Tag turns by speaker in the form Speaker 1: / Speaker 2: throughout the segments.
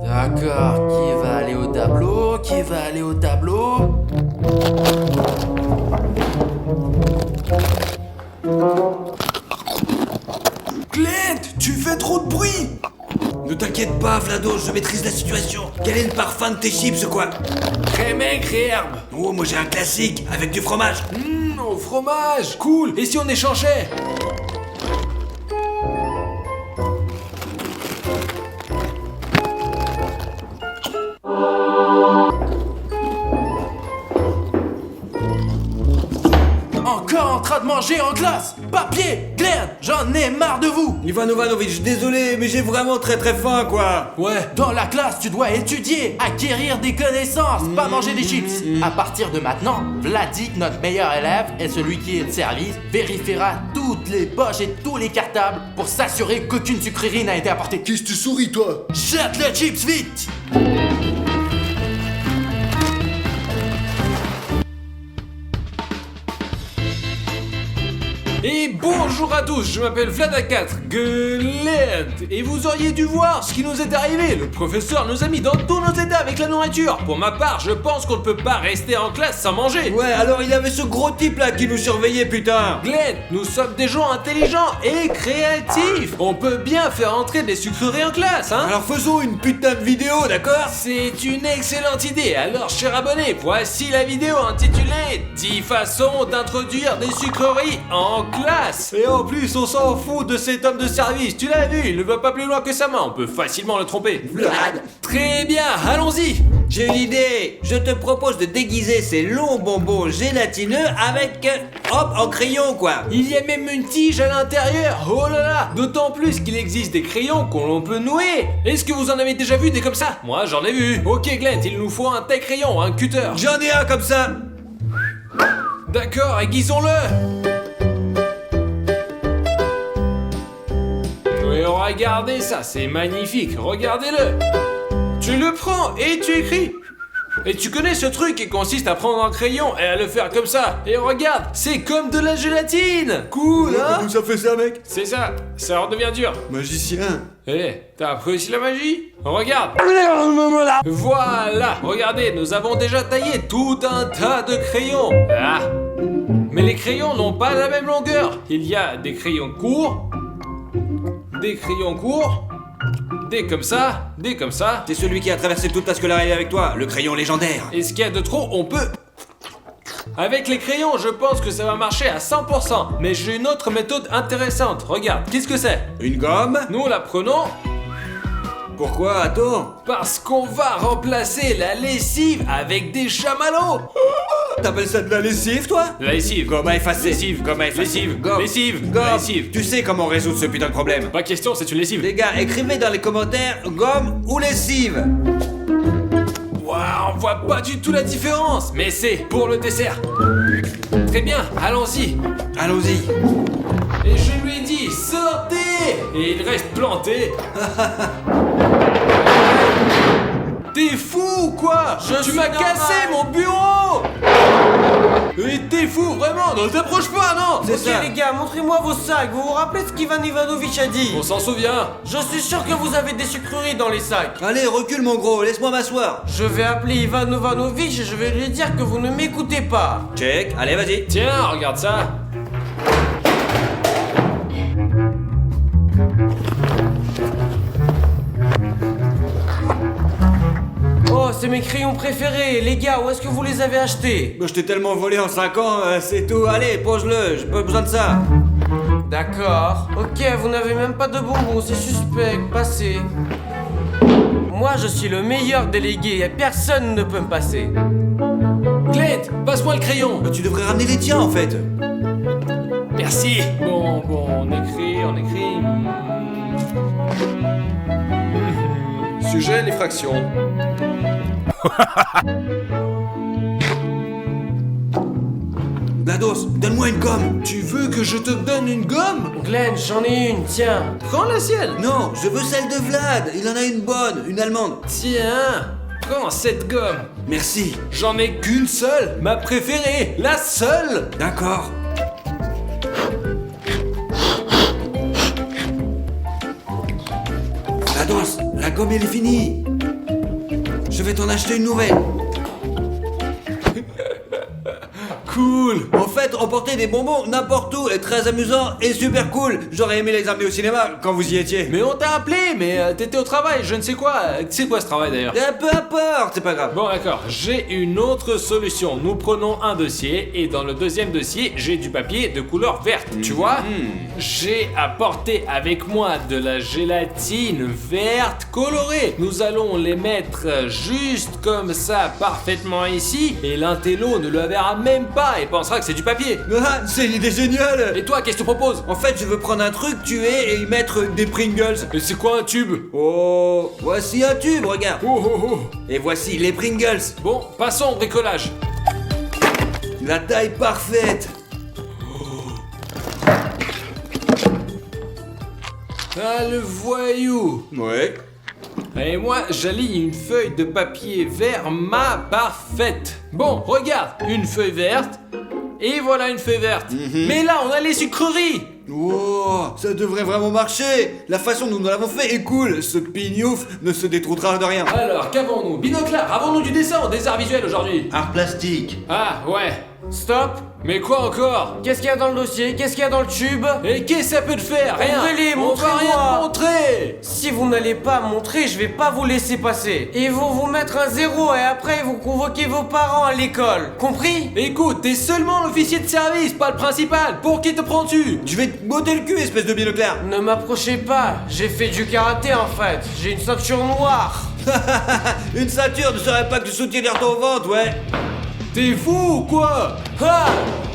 Speaker 1: D'accord, qui va aller au tableau? Qui va aller au tableau?
Speaker 2: Clint, tu fais trop de bruit! Ne t'inquiète pas, Vlado, je maîtrise la situation. Quel est le parfum de tes chips, quoi?
Speaker 1: Crème et herbe.
Speaker 2: Oh, moi j'ai un classique, avec du fromage.
Speaker 1: Au fromage. Cool. Et si on échangeait? Encore en train de manger en classe? Papier, Glenn, j'en ai marre de vous.
Speaker 2: Ivan Ivanovic, désolé, mais j'ai vraiment très faim, quoi.
Speaker 1: Ouais, dans la classe, tu dois étudier, acquérir des connaissances, pas manger des chips. À partir de maintenant, Vladik, notre meilleur élève, et celui qui est de service, vérifiera toutes les poches et tous les cartables pour s'assurer qu'aucune sucrerie n'a été apportée.
Speaker 3: Qu'est-ce que tu souris, toi?
Speaker 1: Jette les chips vite!
Speaker 4: Et bonjour à tous, je m'appelle Vlad4 Glenn. Et vous auriez dû voir ce qui nous est arrivé. Le professeur nous a mis dans tous nos états avec la nourriture. Pour ma part, je pense qu'on ne peut pas rester en classe sans manger.
Speaker 2: Ouais, alors il y avait ce gros type là qui nous surveillait, putain.
Speaker 4: Glenn, nous sommes des gens intelligents et créatifs. On peut bien faire entrer des sucreries en classe, hein.
Speaker 2: Alors faisons une putain de vidéo, d'accord?
Speaker 4: C'est une excellente idée. Alors, cher abonné, voici la vidéo intitulée 10 façons d'introduire des sucreries en classe. Et en plus, on s'en fout de cet homme de service. Tu l'as vu, il ne va pas plus loin que sa main. On peut facilement le tromper.
Speaker 2: Vlad.
Speaker 4: Très bien, allons-y.
Speaker 2: J'ai une idée. Je te propose de déguiser ces longs bonbons gélatineux avec... hop, en crayon, quoi.
Speaker 4: Il y a même une tige à l'intérieur. Oh là là. D'autant plus qu'il existe des crayons qu'on peut nouer. Est-ce que vous en avez déjà vu des comme ça? Moi, j'en ai vu. Ok, Glenn, il nous faut un taille-crayon, un cutter.
Speaker 2: J'en ai un comme ça.
Speaker 4: D'accord, aiguisons-le. Et regardez ça, c'est magnifique, regardez-le. Tu le prends et tu écris. Et tu connais ce truc qui consiste à prendre un crayon et à le faire comme ça. Et regarde, c'est comme de la gélatine. Cool, hein?
Speaker 3: Comment ça fait ça, mec?
Speaker 4: C'est ça, ça redevient dur.
Speaker 3: Magicien.
Speaker 4: Eh, t'as appris aussi la magie? Regarde. Voilà, regardez, nous avons déjà taillé tout un tas de crayons. Ah. Mais les crayons n'ont pas la même longueur. Il y a des crayons courts, des crayons courts, des comme ça, des comme ça.
Speaker 2: C'est celui qui a traversé toute la scolarité avec toi, le crayon légendaire.
Speaker 4: Et ce qu'il y a de trop, on peut... Avec les crayons, je pense que ça va marcher à 100%. Mais j'ai une autre méthode intéressante. Regarde, qu'est-ce que c'est?
Speaker 2: Une gomme?
Speaker 4: Nous la prenons
Speaker 2: Pourquoi, attends?
Speaker 4: parce qu'on va remplacer la lessive avec des chamallows.
Speaker 2: T'appelles ça de la lessive, toi?
Speaker 4: La lessive.
Speaker 2: Gomme à effacer.
Speaker 4: Lessive.
Speaker 2: Gomme à effacer.
Speaker 4: Lessive.
Speaker 2: Gomme.
Speaker 4: Lessive.
Speaker 2: Gomme.
Speaker 4: Lessive.
Speaker 2: Tu sais comment résoudre ce putain de problème.
Speaker 4: Pas question, c'est une lessive.
Speaker 2: Les gars, écrivez dans les commentaires gomme ou lessive.
Speaker 4: Waouh, on voit pas du tout la différence. Mais c'est pour le dessert. Très bien, allons-y.
Speaker 2: Allons-y.
Speaker 4: Et je lui ai dit, sortez. Et il reste planté. T'es fou ou quoi? Tu m'as cassé mon bureau. Et t'es fou, vraiment, ne t'approche pas, non?
Speaker 2: C'est
Speaker 5: Ok
Speaker 2: ça.
Speaker 5: les gars, montrez-moi vos sacs. Vous vous rappelez ce qu'Ivan Ivanovic a dit?
Speaker 4: On s'en souvient.
Speaker 5: Je suis sûr que vous avez des sucreries dans les sacs.
Speaker 2: Allez, recule mon gros, laisse-moi m'asseoir.
Speaker 5: Je vais appeler Ivan Ivanovic et je vais lui dire que vous ne m'écoutez pas.
Speaker 2: Check, allez, vas-y.
Speaker 4: Tiens, regarde ça.
Speaker 5: Oh, c'est mes crayons préférés. Les gars, où est-ce que vous les avez achetés?
Speaker 2: Bah, je t'ai tellement volé en 5 ans, c'est tout. Allez, pose-le, j'ai pas besoin de ça.
Speaker 5: D'accord. Ok, vous n'avez même pas de bonbons, c'est suspect. Passez. Moi, je suis le meilleur délégué et personne ne peut me passer.
Speaker 4: Glenn, passe-moi le crayon.
Speaker 2: Bah, tu devrais ramener les tiens, en fait.
Speaker 4: Merci. Bon, on écrit.
Speaker 3: Sujet, les fractions.
Speaker 2: Glados, donne-moi une gomme.
Speaker 4: Tu veux que je te donne une gomme?
Speaker 5: Glenn, j'en ai une, tiens.
Speaker 4: Prends la sienne.
Speaker 2: Non, je veux celle de Vlad. Il en a une bonne, une allemande.
Speaker 4: Tiens, prends cette gomme.
Speaker 2: Merci.
Speaker 4: J'en ai qu'une seule, ma préférée, la seule.
Speaker 2: D'accord. Glados, la gomme elle est finie. Je vais t'en acheter une nouvelle.
Speaker 4: Cool.
Speaker 2: En fait, emporter des bonbons n'importe où est très amusant et super cool. J'aurais aimé les amener au cinéma quand vous y étiez.
Speaker 4: Mais on t'a appelé, mais t'étais au travail, je ne sais quoi. C'est quoi ce travail d'ailleurs?
Speaker 2: Peu importe, c'est pas grave.
Speaker 4: Bon d'accord, j'ai une autre solution. Nous prenons un dossier et dans le deuxième dossier, j'ai du papier de couleur verte. Tu vois? J'ai apporté avec moi de la gélatine verte colorée. Nous allons les mettre juste comme ça, parfaitement ici. Et l'intello ne le verra même pas et pensera que c'est du papier.
Speaker 2: Ah, c'est une idée géniale.
Speaker 4: Et toi, qu'est-ce que tu proposes?
Speaker 2: En fait, je veux prendre un truc tué et y mettre des Pringles.
Speaker 4: Et c'est quoi un tube?
Speaker 2: Oh, voici un tube, regarde.
Speaker 4: Oh oh oh.
Speaker 2: Et voici les Pringles.
Speaker 4: Bon, passons au bricolage.
Speaker 2: La taille parfaite.
Speaker 4: Ah le voyou.
Speaker 2: Ouais.
Speaker 4: Et moi, j'aligne une feuille de papier vert parfaite. Bon, regarde, une feuille verte. Et voilà une feuille verte. Mais là, on a les sucreries.
Speaker 2: Oh, ça devrait vraiment marcher. La façon dont nous l'avons fait est cool. Ce pignouf ne se détroutera de rien.
Speaker 4: Alors, qu'avons-nous? Binoclard, avons-nous du dessin ou des arts visuels aujourd'hui?
Speaker 3: Art plastique.
Speaker 4: Ah, ouais.
Speaker 5: Stop.
Speaker 4: Mais quoi encore?
Speaker 5: Qu'est-ce qu'il y a dans le dossier? Qu'est-ce qu'il y a dans le tube?
Speaker 4: Et qu'est-ce que ça peut te faire? Rien.
Speaker 5: Ouvrez-les,
Speaker 4: On va rien
Speaker 5: montrez-moi.
Speaker 4: te montrer.
Speaker 5: Si vous n'allez pas montrer, je vais pas vous laisser passer. Ils vont vous mettre un 0 et après vous convoquez vos parents à l'école. Compris?
Speaker 4: Écoute, t'es seulement l'officier de service, pas le principal. Pour qui te prends-tu?
Speaker 2: Je vais te botter le cul, espèce de binoclard.
Speaker 5: Ne m'approchez pas. J'ai fait du karaté en fait. J'ai une ceinture noire.
Speaker 2: Une ceinture ne serait pas que du soutien-l'air ton ventre, ouais.
Speaker 4: T'es fou ou quoi?
Speaker 5: Ah!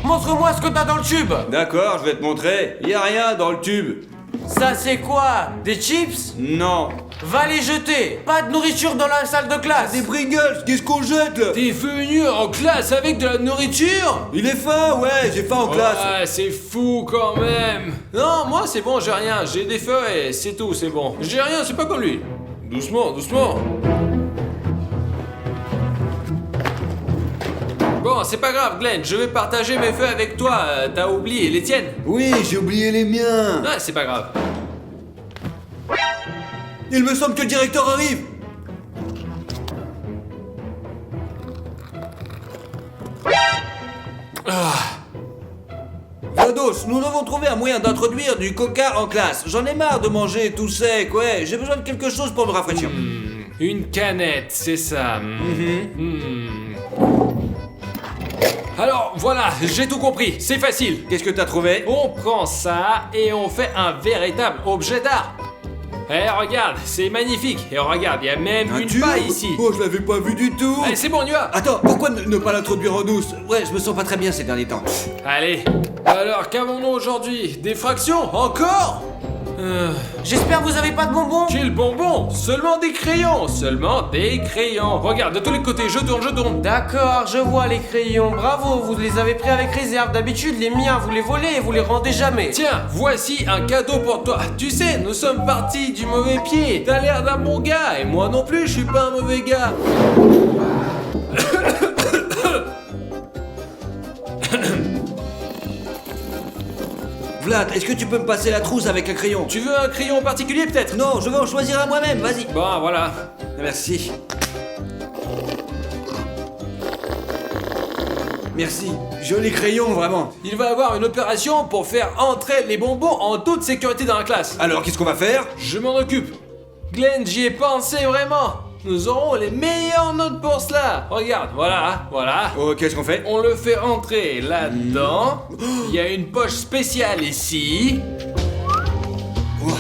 Speaker 5: Montre-moi ce que t'as dans le tube.
Speaker 2: D'accord, je vais te montrer. Y a rien dans le tube.
Speaker 5: Ça c'est quoi? Des chips?
Speaker 2: Non.
Speaker 5: Va les jeter. Pas de nourriture dans la salle de classe.
Speaker 2: Des Pringles, qu'est-ce qu'on jette là?
Speaker 4: T'es venu en classe avec de la nourriture?
Speaker 2: Il est faim, ouais, j'ai faim en classe.
Speaker 4: Ouais, c'est fou quand même. Non, moi c'est bon, j'ai rien. J'ai des feuilles, c'est tout, c'est bon. J'ai rien, c'est pas comme lui. Doucement, doucement. Bon, c'est pas grave, Glenn, je vais partager mes feuilles avec toi. T'as oublié les tiennes?
Speaker 2: Oui, j'ai oublié les miens.
Speaker 4: Ouais, c'est pas grave.
Speaker 2: Il me semble que le directeur arrive. Vados, nous devons trouver un moyen d'introduire du coca en classe. J'en ai marre de manger tout sec, ouais. J'ai besoin de quelque chose pour me rafraîchir.
Speaker 4: Une canette, c'est ça. Alors voilà, j'ai tout compris, c'est facile.
Speaker 2: Qu'est-ce que t'as trouvé?
Speaker 4: On prend ça et on fait un véritable objet d'art. Eh regarde, c'est magnifique. Et regarde, il y a même
Speaker 2: Un
Speaker 4: une
Speaker 2: tube?
Speaker 4: paille ici.
Speaker 2: Oh, je l'avais pas vu du tout.
Speaker 4: Allez, c'est bon, on y va.
Speaker 2: Attends, pourquoi ne pas l'introduire en douce? Ouais, je me sens pas très bien ces derniers temps.
Speaker 4: Allez. Alors, qu'avons-nous aujourd'hui? Des fractions? Encore?
Speaker 5: J'espère que vous avez pas de bonbons.
Speaker 4: Quel bonbon! Seulement des crayons! Seulement des crayons! Regarde, de tous les côtés, je tourne, je tourne!
Speaker 5: D'accord, je vois les crayons. Bravo, vous les avez pris avec réserve. D'habitude, les miens, vous les volez et vous les rendez jamais.
Speaker 4: Tiens, voici un cadeau pour toi! Tu sais, nous sommes partis du mauvais pied! T'as l'air d'un bon gars, et moi non plus, je suis pas un mauvais gars!
Speaker 2: Vlad, est-ce que tu peux me passer la trousse avec un crayon?
Speaker 4: Tu veux un crayon en particulier peut-être?
Speaker 2: Non, je vais en choisir un moi-même, vas-y.
Speaker 4: Bon, voilà.
Speaker 2: Merci. Merci. Joli crayon, vraiment.
Speaker 4: Il va y avoir une opération pour faire entrer les bonbons en toute sécurité dans la classe.
Speaker 2: Alors, qu'est-ce qu'on va faire?
Speaker 4: Je m'en occupe. Glenn, j'y ai pensé vraiment. Nous aurons les meilleures notes pour cela. Regarde, voilà, voilà.
Speaker 2: Oh, qu'est-ce qu'on fait?
Speaker 4: On le fait entrer là-dedans. Il y a une poche spéciale ici.
Speaker 2: Oh,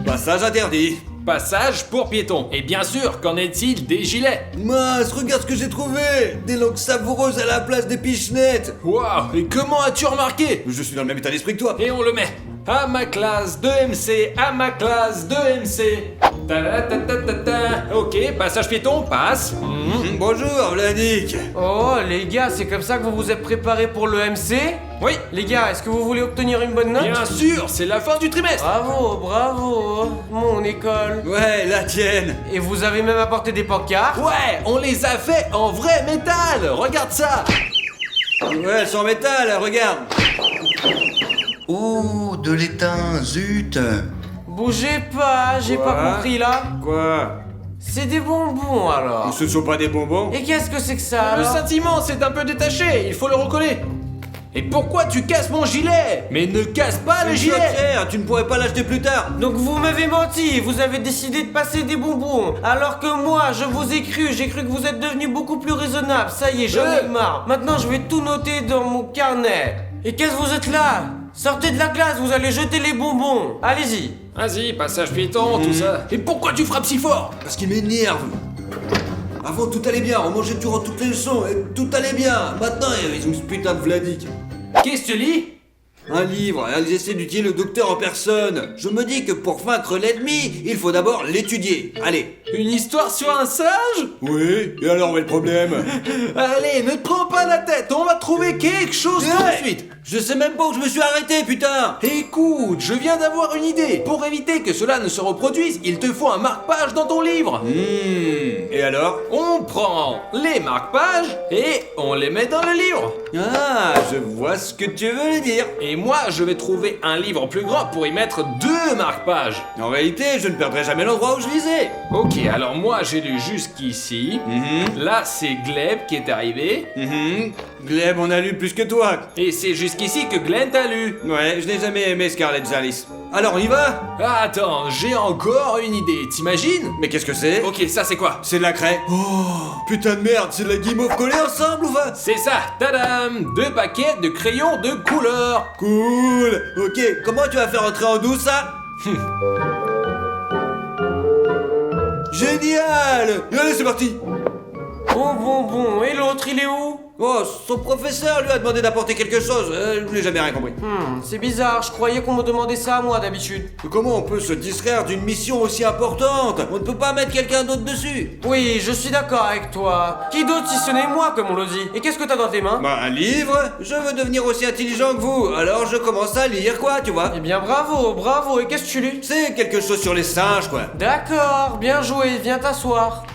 Speaker 2: passage interdit.
Speaker 4: Passage pour piétons. Et bien sûr, qu'en est-il des gilets?
Speaker 2: Mince, regarde ce que j'ai trouvé! Des langues savoureuses à la place des pichenettes!
Speaker 4: Waouh, et comment as-tu remarqué?
Speaker 2: Je suis dans le même état d'esprit que toi.
Speaker 4: Et on le met. À ma classe de MC, à ma classe de MC. Ta-da-ta-ta-ta-ta. Ok, passage piéton, passe.
Speaker 2: Bonjour, Vladik.
Speaker 5: Oh, les gars, c'est comme ça que vous vous êtes préparés pour le MC?
Speaker 4: Oui,
Speaker 5: Les gars, est-ce que vous voulez obtenir une bonne note?
Speaker 4: bien sûr, c'est la fin du trimestre.
Speaker 5: Bravo, bravo, mon école.
Speaker 2: Ouais, la tienne.
Speaker 5: Et vous avez même apporté des pancartes?
Speaker 4: Ouais, on les a fait en vrai métal. Regarde ça.
Speaker 2: Ouais, sans métal, regarde.
Speaker 3: Oh, de l'étain, zut.
Speaker 5: Bougez pas, j'ai
Speaker 2: Quoi
Speaker 5: pas compris là.
Speaker 2: Quoi?
Speaker 5: C'est des bonbons alors.
Speaker 2: Ce ne sont pas des bonbons.
Speaker 5: Et qu'est-ce que c'est que ça
Speaker 4: Le
Speaker 5: alors?
Speaker 4: sentiment s'est un peu détaché, il faut le recoller. Et pourquoi tu casses mon gilet? Mais ne casse pas le gilet!
Speaker 2: Chaudière, tu ne pourrais pas l'acheter plus tard.
Speaker 5: Donc vous m'avez menti, vous avez décidé de passer des bonbons. Alors que moi, je vous ai cru, j'ai cru que vous êtes devenu beaucoup plus raisonnable. Ça y est, j'en ai marre. Maintenant, je vais tout noter dans mon carnet. Et qu'est-ce que vous êtes là? Sortez de la classe, vous allez jeter les bonbons. Allez-y.
Speaker 4: Vas-y, passage piéton, tout ça. Et pourquoi tu frappes si fort?
Speaker 2: Parce qu'il m'énerve. Avant, tout allait bien, on mangeait durant toutes les leçons, et tout allait bien. Maintenant, ils ont ce putain de Vladik.
Speaker 4: Qu'est-ce que tu lis?
Speaker 2: Un livre, ils essaient d'utiliser le docteur en personne. Je me dis que pour vaincre l'ennemi, il faut d'abord l'étudier. Allez.
Speaker 4: Une histoire sur un singe?
Speaker 2: Oui, et alors où est le problème?
Speaker 4: Allez, ne te prends pas la tête, on va trouver quelque chose tout de suite.
Speaker 2: Je sais même pas où je me suis arrêté, putain.
Speaker 4: Écoute, je viens d'avoir une idée. Pour éviter que cela ne se reproduise, il te faut un marque-page dans ton livre.
Speaker 2: Et alors?
Speaker 4: On prend les marque-pages et on les met dans le livre.
Speaker 2: Ah, je vois ce que tu veux dire.
Speaker 4: Et moi, je vais trouver un livre plus grand pour y mettre 2 marque-pages.
Speaker 2: En réalité, je ne perdrai jamais l'endroit où je lisais.
Speaker 4: Ok, alors moi j'ai lu jusqu'ici. Là, c'est Gleb qui est arrivé.
Speaker 2: Gleb, on a lu plus que toi.
Speaker 4: Et c'est jusqu'ici que Glenn t'a lu.
Speaker 2: Ouais, je n'ai jamais aimé Scarlett Jalis. Alors, on y va?
Speaker 4: Ah, attends, j'ai encore une idée, t'imagines?
Speaker 2: Mais qu'est-ce que c'est?
Speaker 4: Ok, ça c'est quoi?
Speaker 2: C'est de la craie. Oh, putain de merde, c'est de la guimauve collée ensemble ou va?
Speaker 4: C'est ça, tadam! 2 paquets de crayons de couleur.
Speaker 2: Cool. Ok, comment tu vas faire entrer en douce ça? Génial. Allez, c'est parti.
Speaker 5: Bon, et l'autre, il est où?
Speaker 2: Oh, son professeur lui a demandé d'apporter quelque chose. Je n'ai jamais rien compris.
Speaker 5: C'est bizarre, je croyais qu'on me demandait ça à moi d'habitude.
Speaker 2: Comment on peut se distraire d'une mission aussi importante? On ne peut pas mettre quelqu'un d'autre dessus.
Speaker 5: Oui, je suis d'accord avec toi. Qui d'autre si ce n'est moi, comme on le dit? Et qu'est-ce que t'as dans tes mains?
Speaker 2: Bah, un livre. Je veux devenir aussi intelligent que vous. Alors je commence à lire quoi, tu vois?
Speaker 5: Eh bien, bravo, et qu'est-ce que tu lis?
Speaker 2: C'est quelque chose sur les singes, quoi.
Speaker 5: D'accord, bien joué, viens t'asseoir.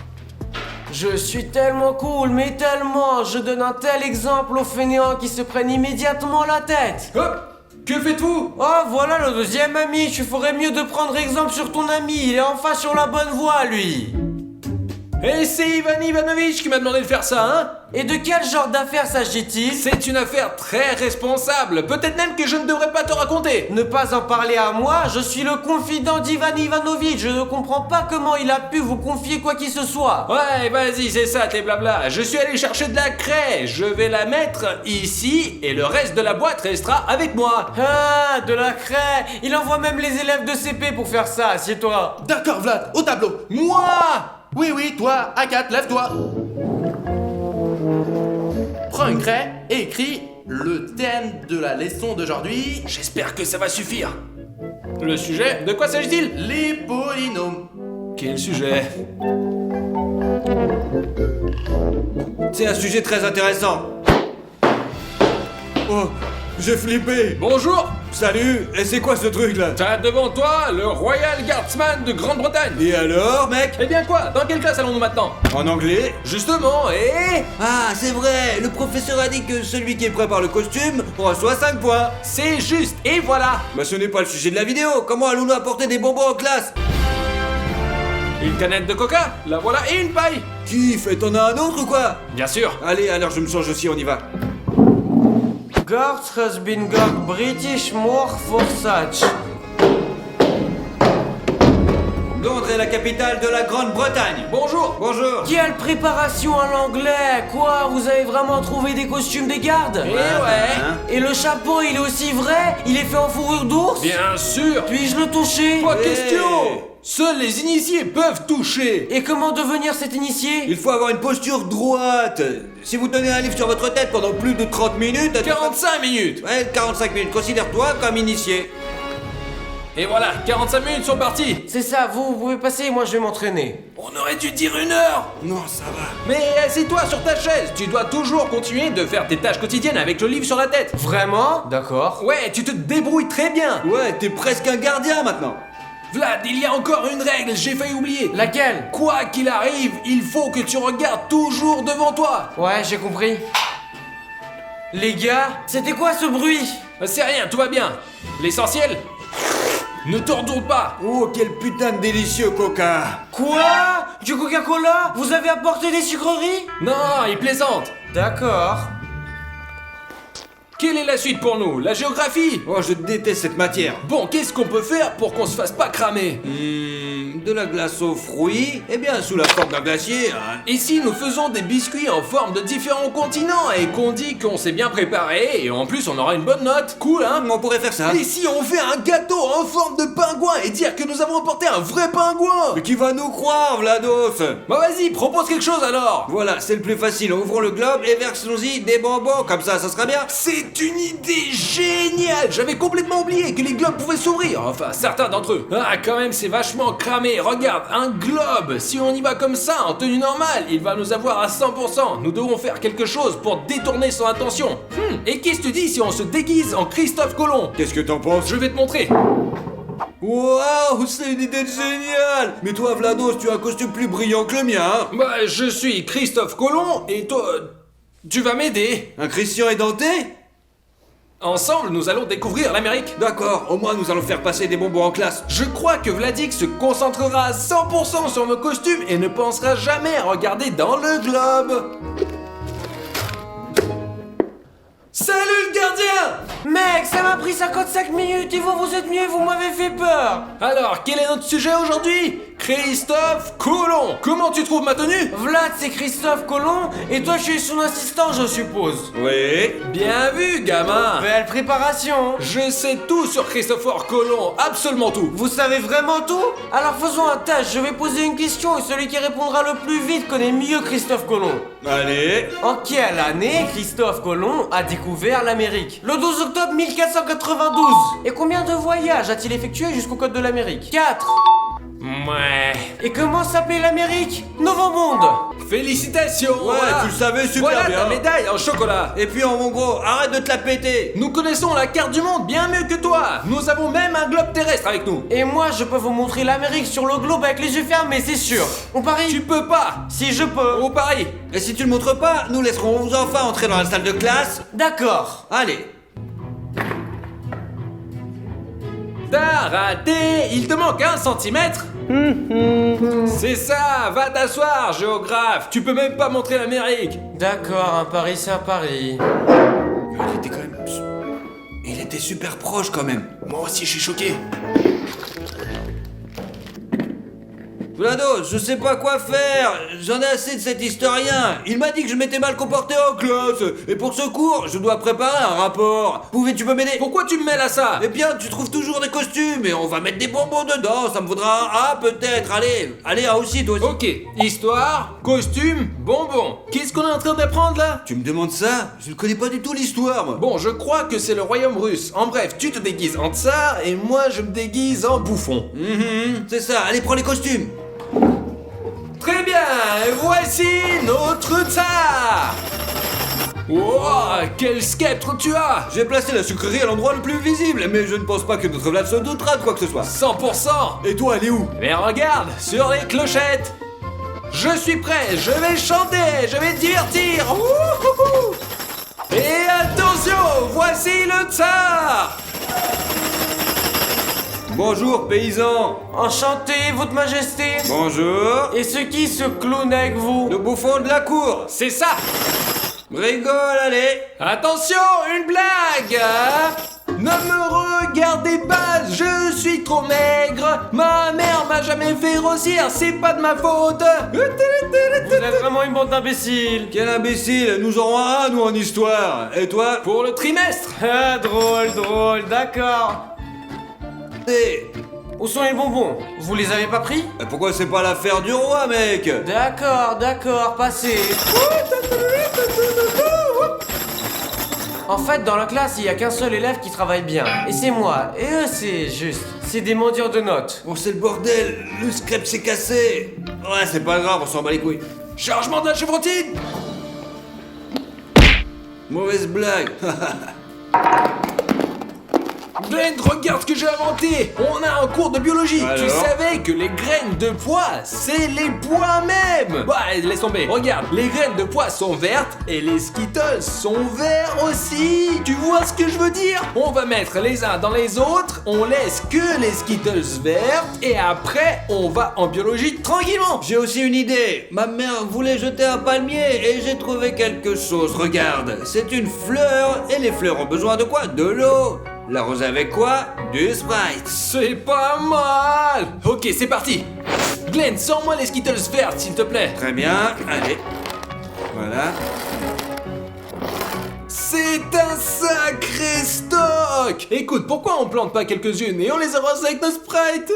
Speaker 5: Je suis tellement cool, mais tellement. Je donne un tel exemple aux fainéants qui se prennent immédiatement la tête.
Speaker 4: Hop! Que faites-vous?
Speaker 5: Oh, voilà le deuxième ami. Tu ferais mieux de prendre exemple sur ton ami. Il est enfin sur la bonne voie, lui.
Speaker 4: Et c'est Ivan Ivanovitch qui m'a demandé de faire ça, hein?
Speaker 5: Et de quel genre d'affaire s'agit-il?
Speaker 4: C'est une affaire très responsable. Peut-être même que je ne devrais pas te raconter.
Speaker 5: Ne pas en parler à moi, je suis le confident d'Ivan Ivanovitch. Je ne comprends pas comment il a pu vous confier quoi qu'il se soit.
Speaker 4: Ouais, vas-y, c'est ça, tes blabla. Je suis allé chercher de la craie. Je vais la mettre ici et le reste de la boîte restera avec moi.
Speaker 5: Ah, de la craie. Il envoie même les élèves de CP pour faire ça, assieds-toi.
Speaker 1: D'accord, Vlad, au tableau.
Speaker 4: Moi!
Speaker 1: Oui, toi, Agathe, lève-toi. Prends une craie et écris le thème de la leçon d'aujourd'hui.
Speaker 4: J'espère que ça va suffire. Le sujet, de quoi s'agit-il?
Speaker 1: Les polynômes.
Speaker 4: Quel sujet?
Speaker 2: C'est un sujet très intéressant. Oh, j'ai flippé.
Speaker 4: Bonjour!
Speaker 2: Salut, et c'est quoi ce truc là?
Speaker 4: T'as devant toi le Royal Guardsman de Grande-Bretagne.
Speaker 2: Et alors, mec?
Speaker 4: Eh bien quoi? Dans quelle classe allons-nous maintenant?
Speaker 2: En anglais?
Speaker 4: Justement, et...
Speaker 2: Ah, c'est vrai, le professeur a dit que celui qui prépare le costume reçoit 5 points.
Speaker 4: C'est juste, et voilà!
Speaker 2: Bah ce n'est pas le sujet de la vidéo, comment allons-nous apporter des bonbons en classe?
Speaker 4: Une canette de coca, la voilà, et une paille!
Speaker 2: Kiff, et t'en as un autre ou quoi?
Speaker 4: Bien sûr!
Speaker 2: Allez, alors je me change aussi, on y va.
Speaker 5: Guards has been got British more for such.
Speaker 2: Londres est la capitale de la Grande-Bretagne.
Speaker 4: Bonjour!
Speaker 2: Bonjour.
Speaker 5: Quelle préparation à l'anglais! Quoi, vous avez vraiment trouvé des costumes des gardes?
Speaker 4: Et ouais!
Speaker 2: Hein?
Speaker 5: Et le chapeau, il est aussi vrai? Il est fait en fourrure d'ours?
Speaker 4: Bien sûr!
Speaker 5: Puis-je le toucher?
Speaker 4: Pas
Speaker 2: Hey.
Speaker 4: question! Seuls les initiés peuvent toucher!
Speaker 5: Et comment devenir cet initié?
Speaker 2: Il faut avoir une posture droite. Si vous tenez un livre sur votre tête pendant plus de 30 minutes...
Speaker 4: 45 minutes!
Speaker 2: Ouais, 45 minutes. Considère-toi comme initié.
Speaker 4: Et voilà, 45 minutes sont parties!
Speaker 5: C'est ça, vous pouvez passer, moi je vais m'entraîner.
Speaker 4: On aurait dû dire 1 heure!
Speaker 2: Non, ça va.
Speaker 4: Mais assieds-toi sur ta chaise! Tu dois toujours continuer de faire tes tâches quotidiennes avec le livre sur la tête!
Speaker 5: Vraiment? D'accord.
Speaker 4: Ouais, tu te débrouilles très bien!
Speaker 2: Ouais, t'es presque un gardien maintenant.
Speaker 4: Vlad, il y a encore une règle, j'ai failli oublier!
Speaker 5: Laquelle?
Speaker 4: Quoi qu'il arrive, il faut que tu regardes toujours devant toi!
Speaker 5: Ouais, j'ai compris. Les gars, c'était quoi ce bruit?
Speaker 4: C'est rien, tout va bien. L'essentiel, Ne te retourne pas.
Speaker 2: Oh, quel putain de délicieux coca.
Speaker 5: Quoi? Du Coca-Cola? Vous avez apporté des sucreries?
Speaker 4: Non, il plaisante.
Speaker 5: D'accord.
Speaker 4: Quelle est la suite pour nous? La géographie?
Speaker 2: Oh, je déteste cette matière.
Speaker 4: Bon, qu'est-ce qu'on peut faire pour qu'on se fasse pas cramer?
Speaker 2: De la glace aux fruits, eh bien, sous la forme d'un glacier, hein.
Speaker 4: Et si nous faisons des biscuits en forme de différents continents et qu'on dit qu'on s'est bien préparé et en plus on aura une bonne note? Cool, hein?
Speaker 2: On pourrait faire ça.
Speaker 3: Et si on fait un gâteau en forme de pingouin et dire que nous avons apporté un vrai pingouin?
Speaker 2: Mais qui va nous croire, Vlados?
Speaker 4: Bah vas-y, propose quelque chose alors!
Speaker 2: Voilà, c'est le plus facile. Ouvrons le globe et versons-y des bonbons, comme ça sera bien.
Speaker 3: C'est une idée géniale! J'avais complètement oublié que les globes pouvaient s'ouvrir.
Speaker 4: Enfin, certains d'entre eux. Ah, quand même, c'est vachement cramé. Regarde, un globe. Si on y va comme ça, en tenue normale, il va nous avoir à 100%. Nous devons faire quelque chose pour détourner son attention. Et qu'est-ce que tu dis si on se déguise en Christophe Colomb?
Speaker 2: Qu'est-ce que t'en penses?
Speaker 4: Je vais te montrer.
Speaker 2: Waouh, c'est une idée géniale! Mais toi, Vlados, tu as un costume plus brillant que le mien, hein?
Speaker 4: Bah, je suis Christophe Colomb et toi, tu vas m'aider.
Speaker 2: Un Christian édenté?
Speaker 4: Ensemble, nous allons découvrir l'Amérique.
Speaker 2: D'accord, au moins nous allons faire passer des bonbons en classe.
Speaker 4: Je crois que Vladik se concentrera à 100% sur nos costumes et ne pensera jamais à regarder dans le globe. Salut le gardien!
Speaker 5: Mec, ça m'a pris 55 minutes et vous êtes venus, vous m'avez fait peur.
Speaker 4: Alors, quel est notre sujet aujourd'hui? Christophe Colomb. Comment tu trouves ma tenue?
Speaker 5: Vlad, c'est Christophe Colomb et toi, je suis son assistant, je suppose.
Speaker 2: Oui.
Speaker 4: Bien vu, gamin.
Speaker 5: Belle préparation.
Speaker 4: Je sais tout sur Christopher Colomb, absolument tout.
Speaker 5: Vous savez vraiment tout? Alors faisons un test, je vais poser une question et celui qui répondra le plus vite connaît mieux Christophe Colomb.
Speaker 2: Allez.
Speaker 5: En quelle année Christophe Colomb a découvert l'Amérique? Le 12 octobre 1492. Et combien de voyages a-t-il effectué jusqu'au côte de l'Amérique? 4.
Speaker 4: Ouais.
Speaker 5: Et comment s'appelait l'Amérique? Nouveau Monde.
Speaker 4: Félicitations.
Speaker 2: Ouais,
Speaker 4: voilà.
Speaker 2: tu le savais super
Speaker 4: Voilà
Speaker 2: bien.
Speaker 4: ta médaille en chocolat.
Speaker 2: Et puis en gros, arrête de te la péter.
Speaker 4: Nous connaissons la carte du monde bien mieux que toi. Nous avons même un globe terrestre avec nous.
Speaker 5: Et moi, je peux vous montrer l'Amérique sur le globe avec les yeux fermés, c'est sûr. On parie?
Speaker 4: Tu peux pas.
Speaker 5: Si je peux.
Speaker 4: Au Paris.
Speaker 2: Et si tu le montres pas, nous laisserons vos enfants entrer dans la salle de classe.
Speaker 5: D'accord.
Speaker 2: Allez.
Speaker 4: T'as raté. Il te manque 1 centimètre. C'est ça. Va t'asseoir, géographe. Tu peux même pas montrer l'Amérique.
Speaker 5: D'accord, un pari, c'est un pari.
Speaker 2: Il était quand même... Il était super proche quand même.
Speaker 3: Moi aussi, je suis choqué.
Speaker 2: Vlados, je sais pas quoi faire. J'en ai assez de cet historien. Il m'a dit que je m'étais mal comporté en classe. Et pour ce cours, je dois préparer un rapport. Tu peux m'aider?
Speaker 4: Pourquoi tu me mêles à ça?
Speaker 2: Eh bien, tu trouves toujours des costumes et on va mettre des bonbons dedans. Ça me vaudra un A peut-être. Allez, un aussi, toi aussi.
Speaker 4: Ok, histoire, costume, bonbon. Qu'est-ce qu'on est en train d'apprendre là?
Speaker 2: Tu me demandes ça? Je ne connais pas du tout l'histoire, moi.
Speaker 4: Bon, je crois que c'est le royaume russe. En bref, tu te déguises en tsar et moi je me déguise en bouffon.
Speaker 2: C'est ça. Allez, prends les costumes.
Speaker 4: Très bien, voici notre tsar. Wow, quel sceptre tu as!
Speaker 2: J'ai placé la sucrerie à l'endroit le plus visible, mais je ne pense pas que notre Vlad se doutera de quoi que ce soit.
Speaker 4: 100%.
Speaker 2: Et toi, elle est où?
Speaker 4: Mais regarde, sur les clochettes. Je suis prêt, je vais chanter, je vais divertir. Ouhouhou. Et attention, voici le tsar.
Speaker 2: Bonjour, paysans.
Speaker 5: Enchanté, votre majesté.
Speaker 2: Bonjour.
Speaker 5: Et ce qui se clown avec vous?
Speaker 2: Le bouffon de la cour.
Speaker 4: C'est ça.
Speaker 2: Rigole, allez.
Speaker 4: Attention, une blague hein. Ne me regardez pas, je suis trop maigre. Ma mère m'a jamais fait grossir, c'est pas de ma faute.
Speaker 5: Vous êtes vraiment une bande d'imbéciles.
Speaker 2: Quel imbécile. Nous aurons un, nous, en histoire. Et toi?
Speaker 4: Pour le trimestre.
Speaker 5: Ah, drôle, d'accord.
Speaker 2: Et...
Speaker 5: Où sont les bonbons? Vous les avez pas pris?
Speaker 2: pourquoi c'est pas l'affaire du roi, mec?
Speaker 5: D'accord, passez. En fait, dans la classe, il y a qu'un seul élève qui travaille bien. Et c'est moi. Et eux, c'est des mendiants de notes.
Speaker 2: Oh, c'est le bordel. Le scrap s'est cassé. Ouais, c'est pas grave, on s'en bat les couilles.
Speaker 4: Chargement de la chevrotine.
Speaker 2: Mauvaise blague.
Speaker 4: Glenn, regarde ce que j'ai inventé. On a un cours de biologie.
Speaker 2: Alors
Speaker 4: Tu savais que les graines de pois, c'est les pois même. Bah, laisse tomber. Regarde, les graines de pois sont vertes et les Skittles sont verts aussi. Tu vois ce que je veux dire? On va mettre les uns dans les autres, on laisse que les Skittles vertes et après, on va en biologie tranquillement.
Speaker 2: J'ai aussi une idée. Ma mère voulait jeter un palmier et j'ai trouvé quelque chose. Regarde, c'est une fleur et les fleurs ont besoin de quoi? De l'eau. L'arroser avec quoi? Du Sprite.
Speaker 4: C'est pas mal. Ok, c'est parti. Glenn, sors-moi les Skittles vertes, s'il te plaît.
Speaker 2: Très bien, allez. Voilà.
Speaker 4: C'est un sacré stock. Écoute, pourquoi on plante pas quelques-unes et on les arrose avec nos Sprites?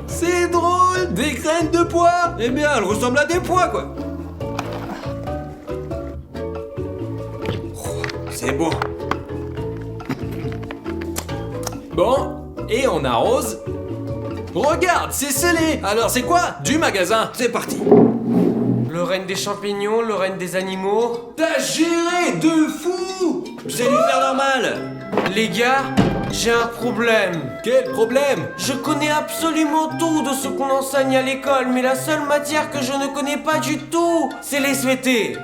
Speaker 4: C'est drôle, des graines de pois.
Speaker 2: Eh bien, elle ressemble à des pois, quoi. C'est bon.
Speaker 4: Bon, et on arrose. Regarde, c'est scellé. Alors c'est quoi? Du magasin.
Speaker 2: C'est parti.
Speaker 5: Le règne des champignons, le règne des animaux.
Speaker 4: T'as géré de fou.
Speaker 2: C'est hyper normal.
Speaker 5: Les gars, j'ai un problème.
Speaker 4: Quel problème?
Speaker 5: Je connais absolument tout de ce qu'on enseigne à l'école, mais la seule matière que je ne connais pas du tout, c'est les SVT.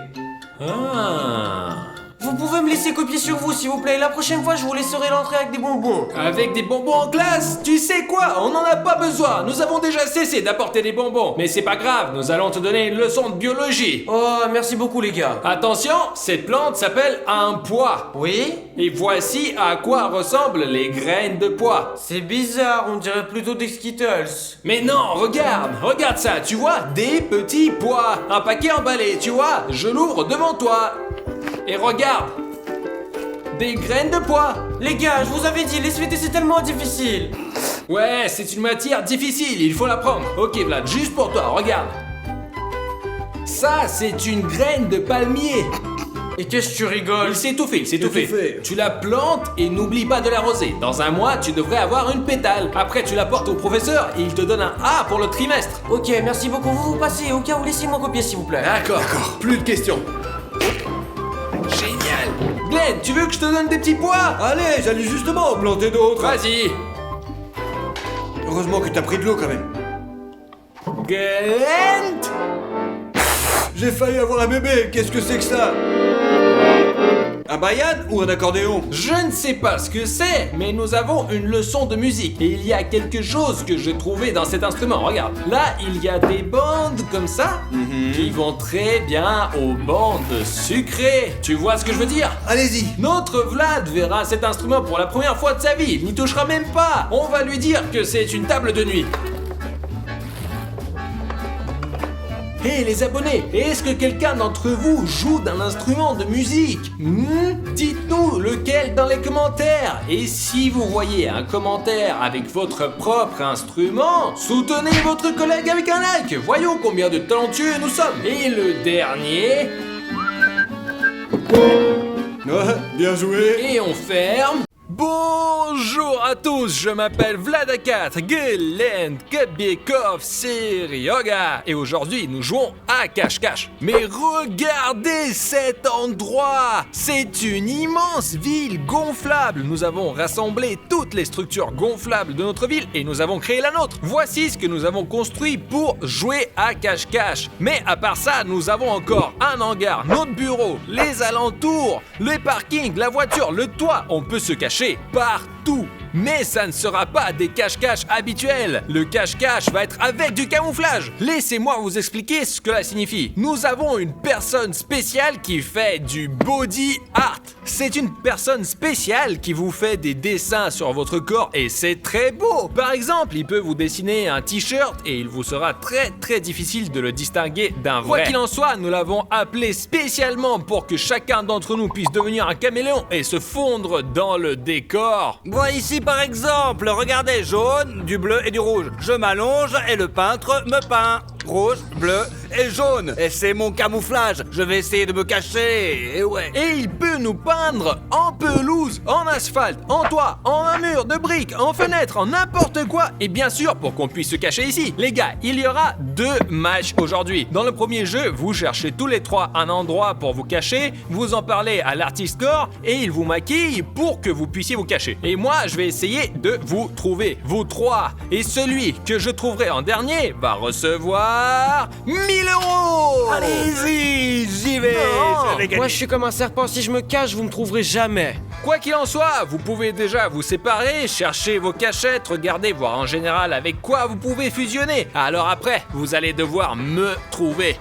Speaker 4: Ah.
Speaker 5: Vous pouvez me laisser copier sur vous, s'il vous plaît. La prochaine fois, je vous laisserai l'entrée avec des bonbons.
Speaker 4: Avec des bonbons en classe? Tu sais quoi? On n'en a pas besoin. Nous avons déjà cessé d'apporter des bonbons. Mais c'est pas grave, nous allons te donner une leçon de biologie.
Speaker 5: Oh, merci beaucoup, les gars.
Speaker 4: Attention, cette plante s'appelle un pois.
Speaker 5: Oui?
Speaker 4: Et voici à quoi ressemblent les graines de pois.
Speaker 5: C'est bizarre, on dirait plutôt des Skittles.
Speaker 4: Mais non, regarde ça, tu vois? Des petits pois. Un paquet emballé, tu vois? Je l'ouvre devant toi. Et regarde, des graines de pois.
Speaker 5: Les gars, je vous avais dit, les SVT c'est tellement difficile.
Speaker 4: Ouais, c'est une matière difficile, il faut l'apprendre. Ok Vlad, juste pour toi, regarde. Ça, c'est une graine de palmier.
Speaker 5: Et qu'est-ce que tu rigoles?
Speaker 4: Il s'est étouffé, il s'est étouffé.
Speaker 2: Étouffé.
Speaker 4: Tu la plantes et n'oublie pas de l'arroser. Dans un mois, tu devrais avoir une pétale. Après, tu la portes au professeur et il te donne un A pour le trimestre.
Speaker 5: Ok, merci beaucoup, vous passez. Au cas où, laissez-moi copier s'il vous plaît.
Speaker 4: D'accord, plus de questions. Génial. Glenn, tu veux que je te donne des petits pois?
Speaker 2: Allez, j'allais justement en planter d'autres.
Speaker 4: Vas-y.
Speaker 2: Heureusement que t'as pris de l'eau quand même.
Speaker 4: Glenn.
Speaker 2: J'ai failli avoir un bébé, qu'est-ce que c'est que ça? Un bayan ou un accordéon?
Speaker 4: Je ne sais pas ce que c'est, mais nous avons une leçon de musique. Et il y a quelque chose que j'ai trouvé dans cet instrument. Regarde, là, il y a des bandes comme ça qui vont très bien aux bandes sucrées. Tu vois ce que je veux dire?
Speaker 2: Allez-y.
Speaker 4: Notre Vlad verra cet instrument pour la première fois de sa vie. Il n'y touchera même pas. On va lui dire que c'est une table de nuit. Hé les abonnés, est-ce que quelqu'un d'entre vous joue d'un instrument de musique? Dites-nous lequel dans les commentaires. Et si vous voyez un commentaire avec votre propre instrument, soutenez votre collègue avec un like. Voyons combien de talentueux nous sommes. Et le dernier...
Speaker 2: Ouais, bien joué.
Speaker 4: Et on ferme. Bonjour à tous, je m'appelle Vladakat Glenn Kabekov Serioga et aujourd'hui nous jouons à cache-cache. Mais regardez cet endroit! C'est une immense ville gonflable. Nous avons rassemblé toutes les structures gonflables de notre ville et nous avons créé la nôtre. Voici ce que nous avons construit pour jouer à cache-cache. Mais à part ça, nous avons encore un hangar, notre bureau, les alentours, les parkings, la voiture, le toit. On peut se cacher partout. Mais ça ne sera pas des cache-cache habituels. Le cache-cache va être avec du camouflage. Laissez-moi vous expliquer ce que cela signifie. Nous avons une personne spéciale qui fait du body art. C'est une personne spéciale qui vous fait des dessins sur votre corps et c'est très beau. Par exemple, il peut vous dessiner un t-shirt et il vous sera très difficile de le distinguer d'un vrai. Quoi qu'il en soit, nous l'avons appelé spécialement pour que chacun d'entre nous puisse devenir un caméléon et se fondre dans le décor.
Speaker 6: Moi ici par exemple, regardez, jaune, du bleu et du rouge. Je m'allonge et le peintre me peint.
Speaker 2: rouge, bleu et jaune. Et c'est mon camouflage. Je vais essayer de me cacher. Et ouais.
Speaker 4: Et il peut nous peindre en pelouse, en asphalte, en toit, en un mur de briques, en fenêtre, en n'importe quoi. Et bien sûr, pour qu'on puisse se cacher ici. Les gars, il y aura 2 matchs aujourd'hui. Dans le premier jeu, vous cherchez tous les 3 un endroit pour vous cacher, vous en parlez à l'artiste core et il vous maquille pour que vous puissiez vous cacher. Et moi, je vais essayer de vous trouver, vous 3. Et celui que je trouverai en dernier va recevoir 1000 €.
Speaker 2: Allez-y, j'y vais.
Speaker 4: Non.
Speaker 2: Je vais gagner.
Speaker 5: Moi je suis comme un serpent, si je me cache, vous me trouverez jamais.
Speaker 4: Quoi qu'il en soit, vous pouvez déjà vous séparer, chercher vos cachettes, regarder, voir en général avec quoi vous pouvez fusionner. Alors après, vous allez devoir me trouver.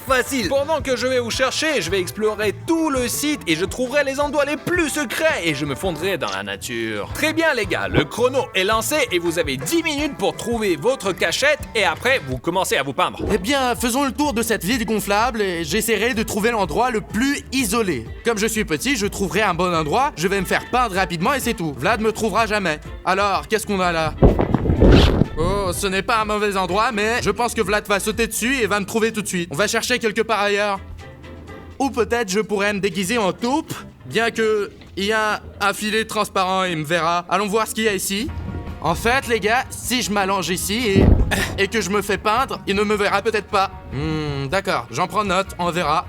Speaker 2: Facile.
Speaker 4: Pendant que je vais vous chercher, je vais explorer tout le site et je trouverai les endroits les plus secrets et je me fondrai dans la nature. Très bien les gars, le chrono est lancé et vous avez 10 minutes pour trouver votre cachette et après vous commencez à vous peindre.
Speaker 1: Eh bien, faisons le tour de cette ville gonflable et j'essaierai de trouver l'endroit le plus isolé. Comme je suis petit, je trouverai un bon endroit, je vais me faire peindre rapidement et c'est tout. Vlad me trouvera jamais. Alors, qu'est-ce qu'on a là? Oh, ce n'est pas un mauvais endroit, mais je pense que Vlad va sauter dessus et va me trouver tout de suite. On va chercher quelque part ailleurs. Ou peut-être je pourrais me déguiser en taupe, bien que il y a un filet transparent et il me verra. Allons voir ce qu'il y a ici. En fait, les gars, si je m'allonge ici et que je me fais peindre, il ne me verra peut-être pas. D'accord, j'en prends note, on verra.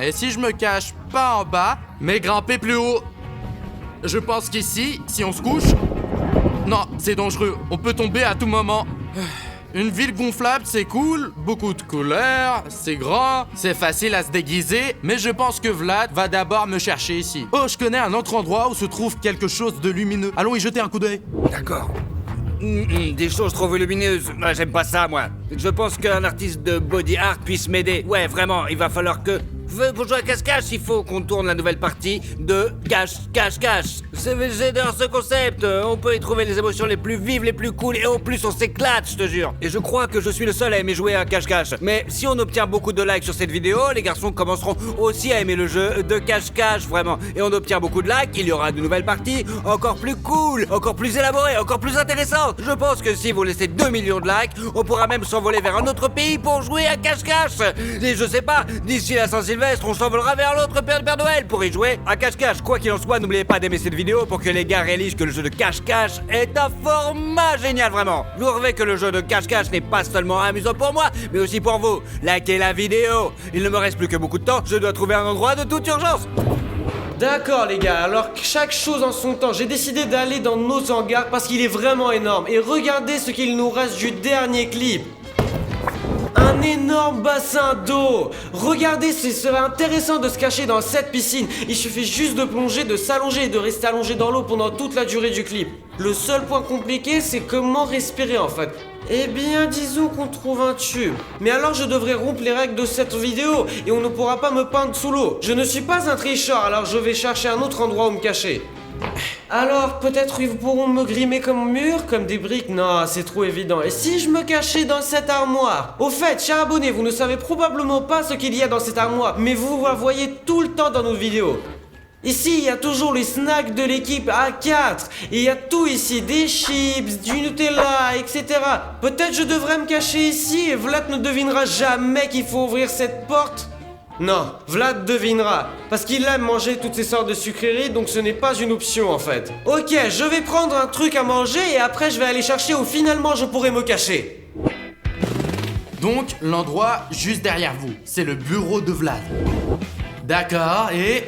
Speaker 1: Et si je me cache pas en bas, mais grimper plus haut? Je pense qu'ici, si on se couche... Non, c'est dangereux, on peut tomber à tout moment. Une ville gonflable, c'est cool, beaucoup de couleurs, c'est grand, c'est facile à se déguiser, mais je pense que Vlad va d'abord me chercher ici. Oh, je connais un autre endroit où se trouve quelque chose de lumineux. Allons y jeter un coup d'œil.
Speaker 2: D'accord. Des choses trop volumineuses. Ah, j'aime pas ça, moi. Je pense qu'un artiste de body art puisse m'aider. Ouais, vraiment, il va falloir que... Pour jouer à cache-cache, il faut qu'on tourne la nouvelle partie de cache-cache-cache. J'adore ce concept. On peut y trouver les émotions les plus vives, les plus cool, et en plus on s'éclate, je te jure. Et je crois que je suis le seul à aimer jouer à cache-cache. Mais si on obtient beaucoup de likes sur cette vidéo, les garçons commenceront aussi à aimer le jeu de cache-cache, vraiment. Et on obtient beaucoup de likes, il y aura de nouvelles parties encore plus cool, encore plus élaborées, encore plus intéressantes. Je pense que si vous laissez 2 millions de likes, on pourra même s'envoler vers un autre pays pour jouer à cache-cache. Et je sais pas, d'ici la Saint-Sylvestre, on s'envolera vers l'autre Père Noël pour y jouer à cache-cache. Quoi qu'il en soit, n'oubliez pas d'aimer cette vidéo pour que les gars réalisent que le jeu de cache-cache est un format génial, vraiment. Vous verrez que le jeu de cache-cache n'est pas seulement amusant pour moi, mais aussi pour vous. Likez la vidéo. Il ne me reste plus que beaucoup de temps, je dois trouver un endroit de toute urgence.
Speaker 5: D'accord les gars, alors chaque chose en son temps, j'ai décidé d'aller dans nos hangars parce qu'il est vraiment énorme. Et regardez ce qu'il nous reste du dernier clip. Un énorme bassin d'eau. Regardez, ce serait intéressant de se cacher dans cette piscine. Il suffit juste de plonger, de s'allonger et de rester allongé dans l'eau pendant toute la durée du clip. Le seul point compliqué, c'est comment respirer en fait. Eh bien, disons qu'on trouve un tube. Mais alors je devrais rompre les règles de cette vidéo et on ne pourra pas me peindre sous l'eau. Je ne suis pas un tricheur, alors je vais chercher un autre endroit où me cacher. Alors, peut-être ils pourront me grimer comme mur, comme des briques. Non, c'est trop évident. Et si je me cachais dans cette armoire? Au fait, chers abonnés, vous ne savez probablement pas ce qu'il y a dans cette armoire, mais vous la voyez tout le temps dans nos vidéos. Ici, il y a toujours les snacks de l'équipe A4. Et il y a tout ici, des chips, du Nutella, etc. Peut-être je devrais me cacher ici et Vlad ne devinera jamais qu'il faut ouvrir cette porte. Non, Vlad devinera, parce qu'il aime manger toutes ces sortes de sucreries, donc ce n'est pas une option en fait. Ok, je vais prendre un truc à manger et après je vais aller chercher où finalement je pourrai me cacher.
Speaker 1: Donc, l'endroit juste derrière vous, c'est le bureau de Vlad. D'accord, et...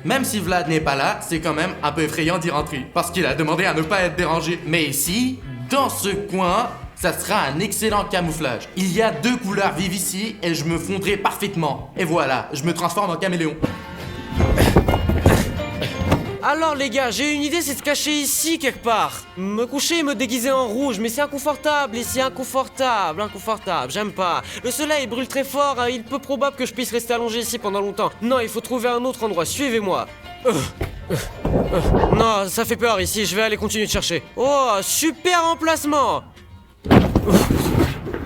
Speaker 1: Même si Vlad n'est pas là, c'est quand même un peu effrayant d'y rentrer, parce qu'il a demandé à ne pas être dérangé. Mais ici, dans ce coin, ça sera un excellent camouflage. Il y a 2 couleurs vives ici et je me fondrai parfaitement. Et voilà, je me transforme en caméléon.
Speaker 5: Alors les gars, j'ai une idée, c'est de se cacher ici quelque part. Me coucher et me déguiser en rouge, mais c'est inconfortable ici, inconfortable, j'aime pas. Le soleil brûle très fort, il est peu probable que je puisse rester allongé ici pendant longtemps. Non, il faut trouver un autre endroit, suivez-moi. Non, ça fait peur ici, je vais aller continuer de chercher. Oh, super emplacement.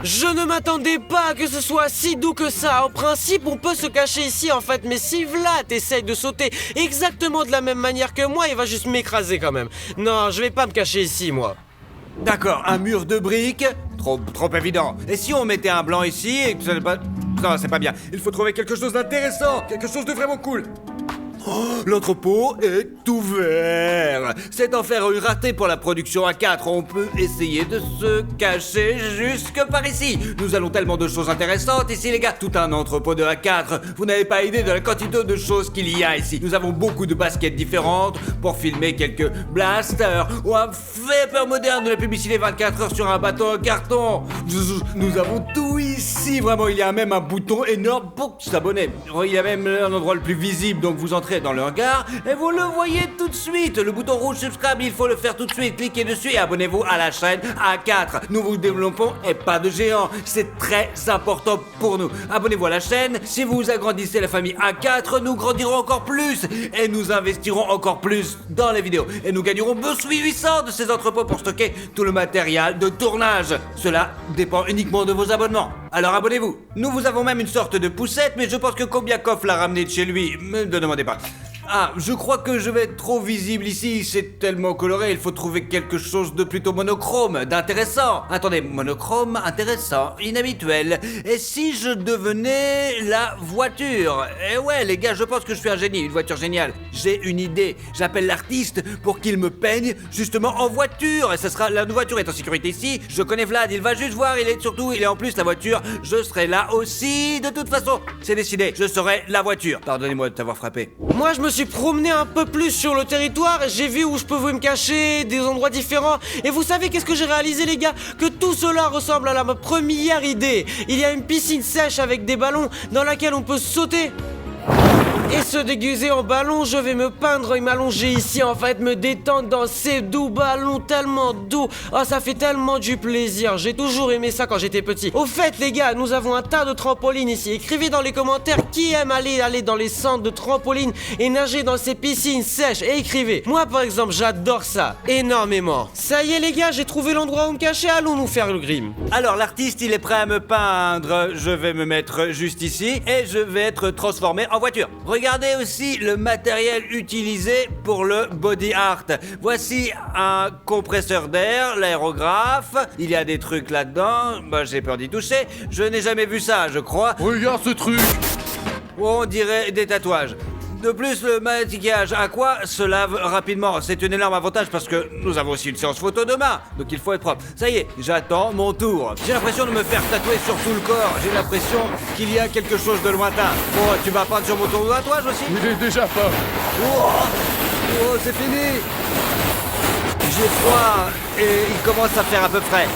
Speaker 5: Je ne m'attendais pas à que ce soit si doux que ça. En principe, on peut se cacher ici en fait, mais si Vlad essaye de sauter exactement de la même manière que moi, il va juste m'écraser quand même. Non, je vais pas me cacher ici, moi.
Speaker 2: D'accord, un mur de briques. Trop évident. Et si on mettait un blanc ici et que ça n'est pas... Non, c'est pas bien. Il faut trouver quelque chose d'intéressant, quelque chose de vraiment cool. Oh, l'entrepôt est ouvert. C'est en faire une ratée pour la production A4. On peut essayer de se cacher jusque par ici. Nous allons tellement de choses intéressantes ici, les gars. Tout un entrepôt de A4. Vous n'avez pas idée de la quantité de choses qu'il y a ici. Nous avons beaucoup de baskets différentes pour filmer quelques blasters ou un vapeur moderne de la publicité 24 heures sur un bateau en carton. Nous avons tout ici. Vraiment, il y a même un bouton énorme pour s'abonner. Il y a même l'endroit le plus visible, donc vous entrez dans le hangar et vous le voyez tout de suite. Le bouton rouge subscribe, il faut le faire tout de suite. Cliquez dessus et abonnez-vous à la chaîne A4. Nous vous développons et pas de géant. C'est très important pour nous. Abonnez-vous à la chaîne. Si vous agrandissez la famille A4, nous grandirons encore plus et nous investirons encore plus dans les vidéos. Et nous gagnerons 800 de ces entrepôts pour stocker tout le matériel de tournage. Cela dépend uniquement de vos abonnements. Alors abonnez-vous. Nous vous avons même une sorte de poussette, mais je pense que Kobiakov l'a ramené de chez lui. Ne demandez pas. Ah, je crois que je vais être trop visible ici, c'est tellement coloré, il faut trouver quelque chose de plutôt monochrome, d'intéressant. Attendez, monochrome, intéressant, inhabituel. Et si je devenais la voiture? Eh ouais, les gars, je pense que je suis un génie, une voiture géniale. J'ai une idée, j'appelle l'artiste pour qu'il me peigne justement en voiture. Et ça sera, la voiture est en sécurité ici, je connais Vlad, il va juste voir, il est en plus la voiture, je serai là aussi. De toute façon, c'est décidé, je serai la voiture. Pardonnez-moi de t'avoir frappé.
Speaker 5: Moi, je me suis promené un peu plus sur le territoire et j'ai vu où je pouvais me cacher, des endroits différents. Et vous savez qu'est-ce que j'ai réalisé, les gars? Que tout cela ressemble à ma première idée. Il y a une piscine sèche avec des ballons dans laquelle on peut sauter et se déguiser en ballon. Je vais me peindre et m'allonger ici, en fait, me détendre dans ces doux ballons tellement doux. Oh, ça fait tellement du plaisir. J'ai toujours aimé ça quand j'étais petit. Au fait, les gars, nous avons un tas de trampolines ici. Écrivez dans les commentaires qui aime aller dans les centres de trampolines et nager dans ces piscines sèches. Et écrivez. Moi, par exemple, j'adore ça énormément. Ça y est, les gars, j'ai trouvé l'endroit où me cacher. Allons nous faire le grim.
Speaker 2: Alors l'artiste il est prêt à me peindre, je vais me mettre juste ici et je vais être transformé en voiture. Regardez aussi le matériel utilisé pour le body art. Voici un compresseur d'air, l'aérographe, il y a des trucs là-dedans, j'ai peur d'y toucher, je n'ai jamais vu ça je crois.
Speaker 1: Regarde ce truc.
Speaker 2: On dirait des tatouages. De plus, le maquillage aqua se lave rapidement. C'est un énorme avantage parce que nous avons aussi une séance photo demain. Donc il faut être propre. Ça y est, j'attends mon tour. J'ai l'impression de me faire tatouer sur tout le corps. J'ai l'impression qu'il y a quelque chose de lointain. Oh, tu vas peindre sur mon tour de tatouage aussi?
Speaker 1: Il est déjà pas.
Speaker 2: Oh, c'est fini. J'ai froid et il commence à faire à peu près.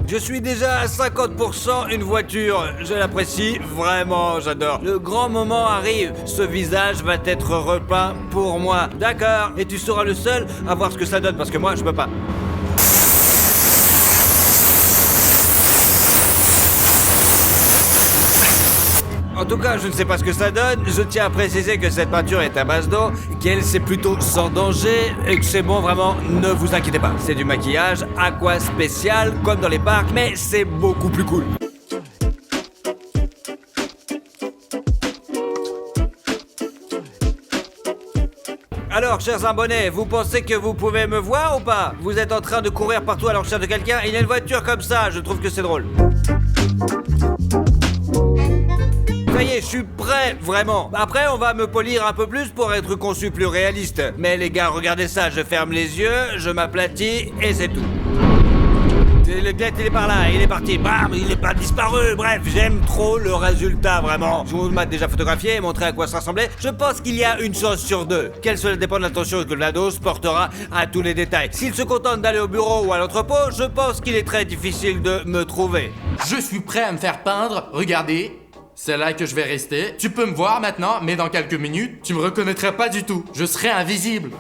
Speaker 2: Je suis déjà à 50% une voiture, je l'apprécie vraiment, j'adore. Le grand moment arrive, ce visage va être repeint pour moi. D'accord, et tu seras le seul à voir ce que ça donne parce que moi je peux pas. En tout cas, je ne sais pas ce que ça donne. Je tiens à préciser que cette peinture est à base d'eau, qu'elle c'est plutôt sans danger et que c'est bon vraiment, ne vous inquiétez pas. C'est du maquillage aqua spécial comme dans les parcs, mais c'est beaucoup plus cool. Alors, chers abonnés, vous pensez que vous pouvez me voir ou pas? Vous êtes en train de courir partout à la recherche de quelqu'un, il y a une voiture comme ça, je trouve que c'est drôle. Ça y est, je suis prêt, vraiment. Après, on va me polir un peu plus pour être conçu plus réaliste. Mais les gars, regardez ça, je ferme les yeux, je m'aplatis et c'est tout. Le glette, il est par là, il est parti, bam, il est pas disparu. Bref, j'aime trop le résultat, vraiment. Je vous m'a déjà photographié et montré à quoi ça ressemblait. Je pense qu'il y a une chance sur deux. Qu'elle cela dépend de l'attention que Vlados portera à tous les détails. S'il se contente d'aller au bureau ou à l'entrepôt, je pense qu'il est très difficile de me trouver.
Speaker 1: Je suis prêt à me faire peindre, regardez. C'est là que je vais rester. Tu peux me voir maintenant, mais dans quelques minutes, tu me reconnaîtras pas du tout. Je serai invisible.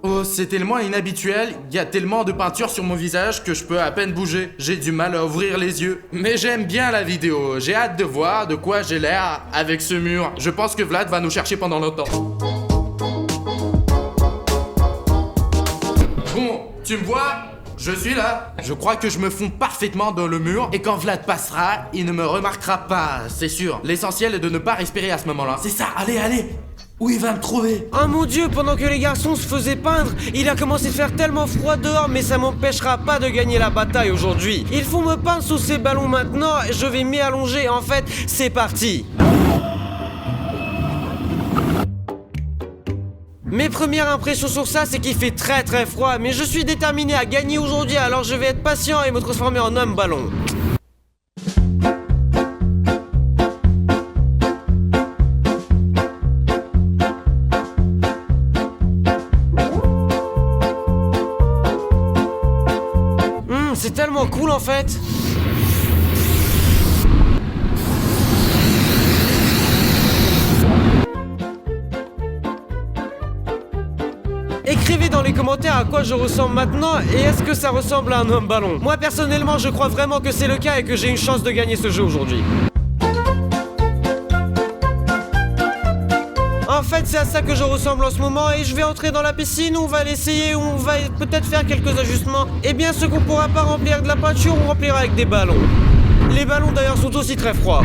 Speaker 1: Oh, c'est tellement inhabituel, il y a tellement de peinture sur mon visage que je peux à peine bouger. J'ai du mal à ouvrir les yeux. Mais j'aime bien la vidéo, j'ai hâte de voir de quoi j'ai l'air avec ce mur. Je pense que Vlad va nous chercher pendant longtemps. Bon, tu me vois ? Je suis là. Je crois que je me fonds parfaitement dans le mur et quand Vlad passera, il ne me remarquera pas, c'est sûr. L'essentiel est de ne pas respirer à ce moment-là. C'est ça, allez, où il va me trouver?
Speaker 5: Oh mon dieu, pendant que les garçons se faisaient peindre, il a commencé à faire tellement froid dehors, mais ça m'empêchera pas de gagner la bataille aujourd'hui. Il faut me peindre sous ces ballons maintenant et je vais m'y allonger. En fait, c'est parti. Mes premières impressions sur ça, c'est qu'il fait très très froid, mais je suis déterminé à gagner aujourd'hui, alors je vais être patient et me transformer en homme ballon. C'est tellement cool en fait. Écrivez dans les commentaires à quoi je ressemble maintenant et est-ce que ça ressemble à un homme ballon. Moi personnellement je crois vraiment que c'est le cas et que j'ai une chance de gagner ce jeu aujourd'hui. En fait c'est à ça que je ressemble en ce moment et je vais entrer dans la piscine, on va l'essayer, on va peut-être faire quelques ajustements. Et bien ce qu'on pourra pas remplir avec de la peinture, on remplira avec des ballons. Les ballons d'ailleurs sont aussi très froids.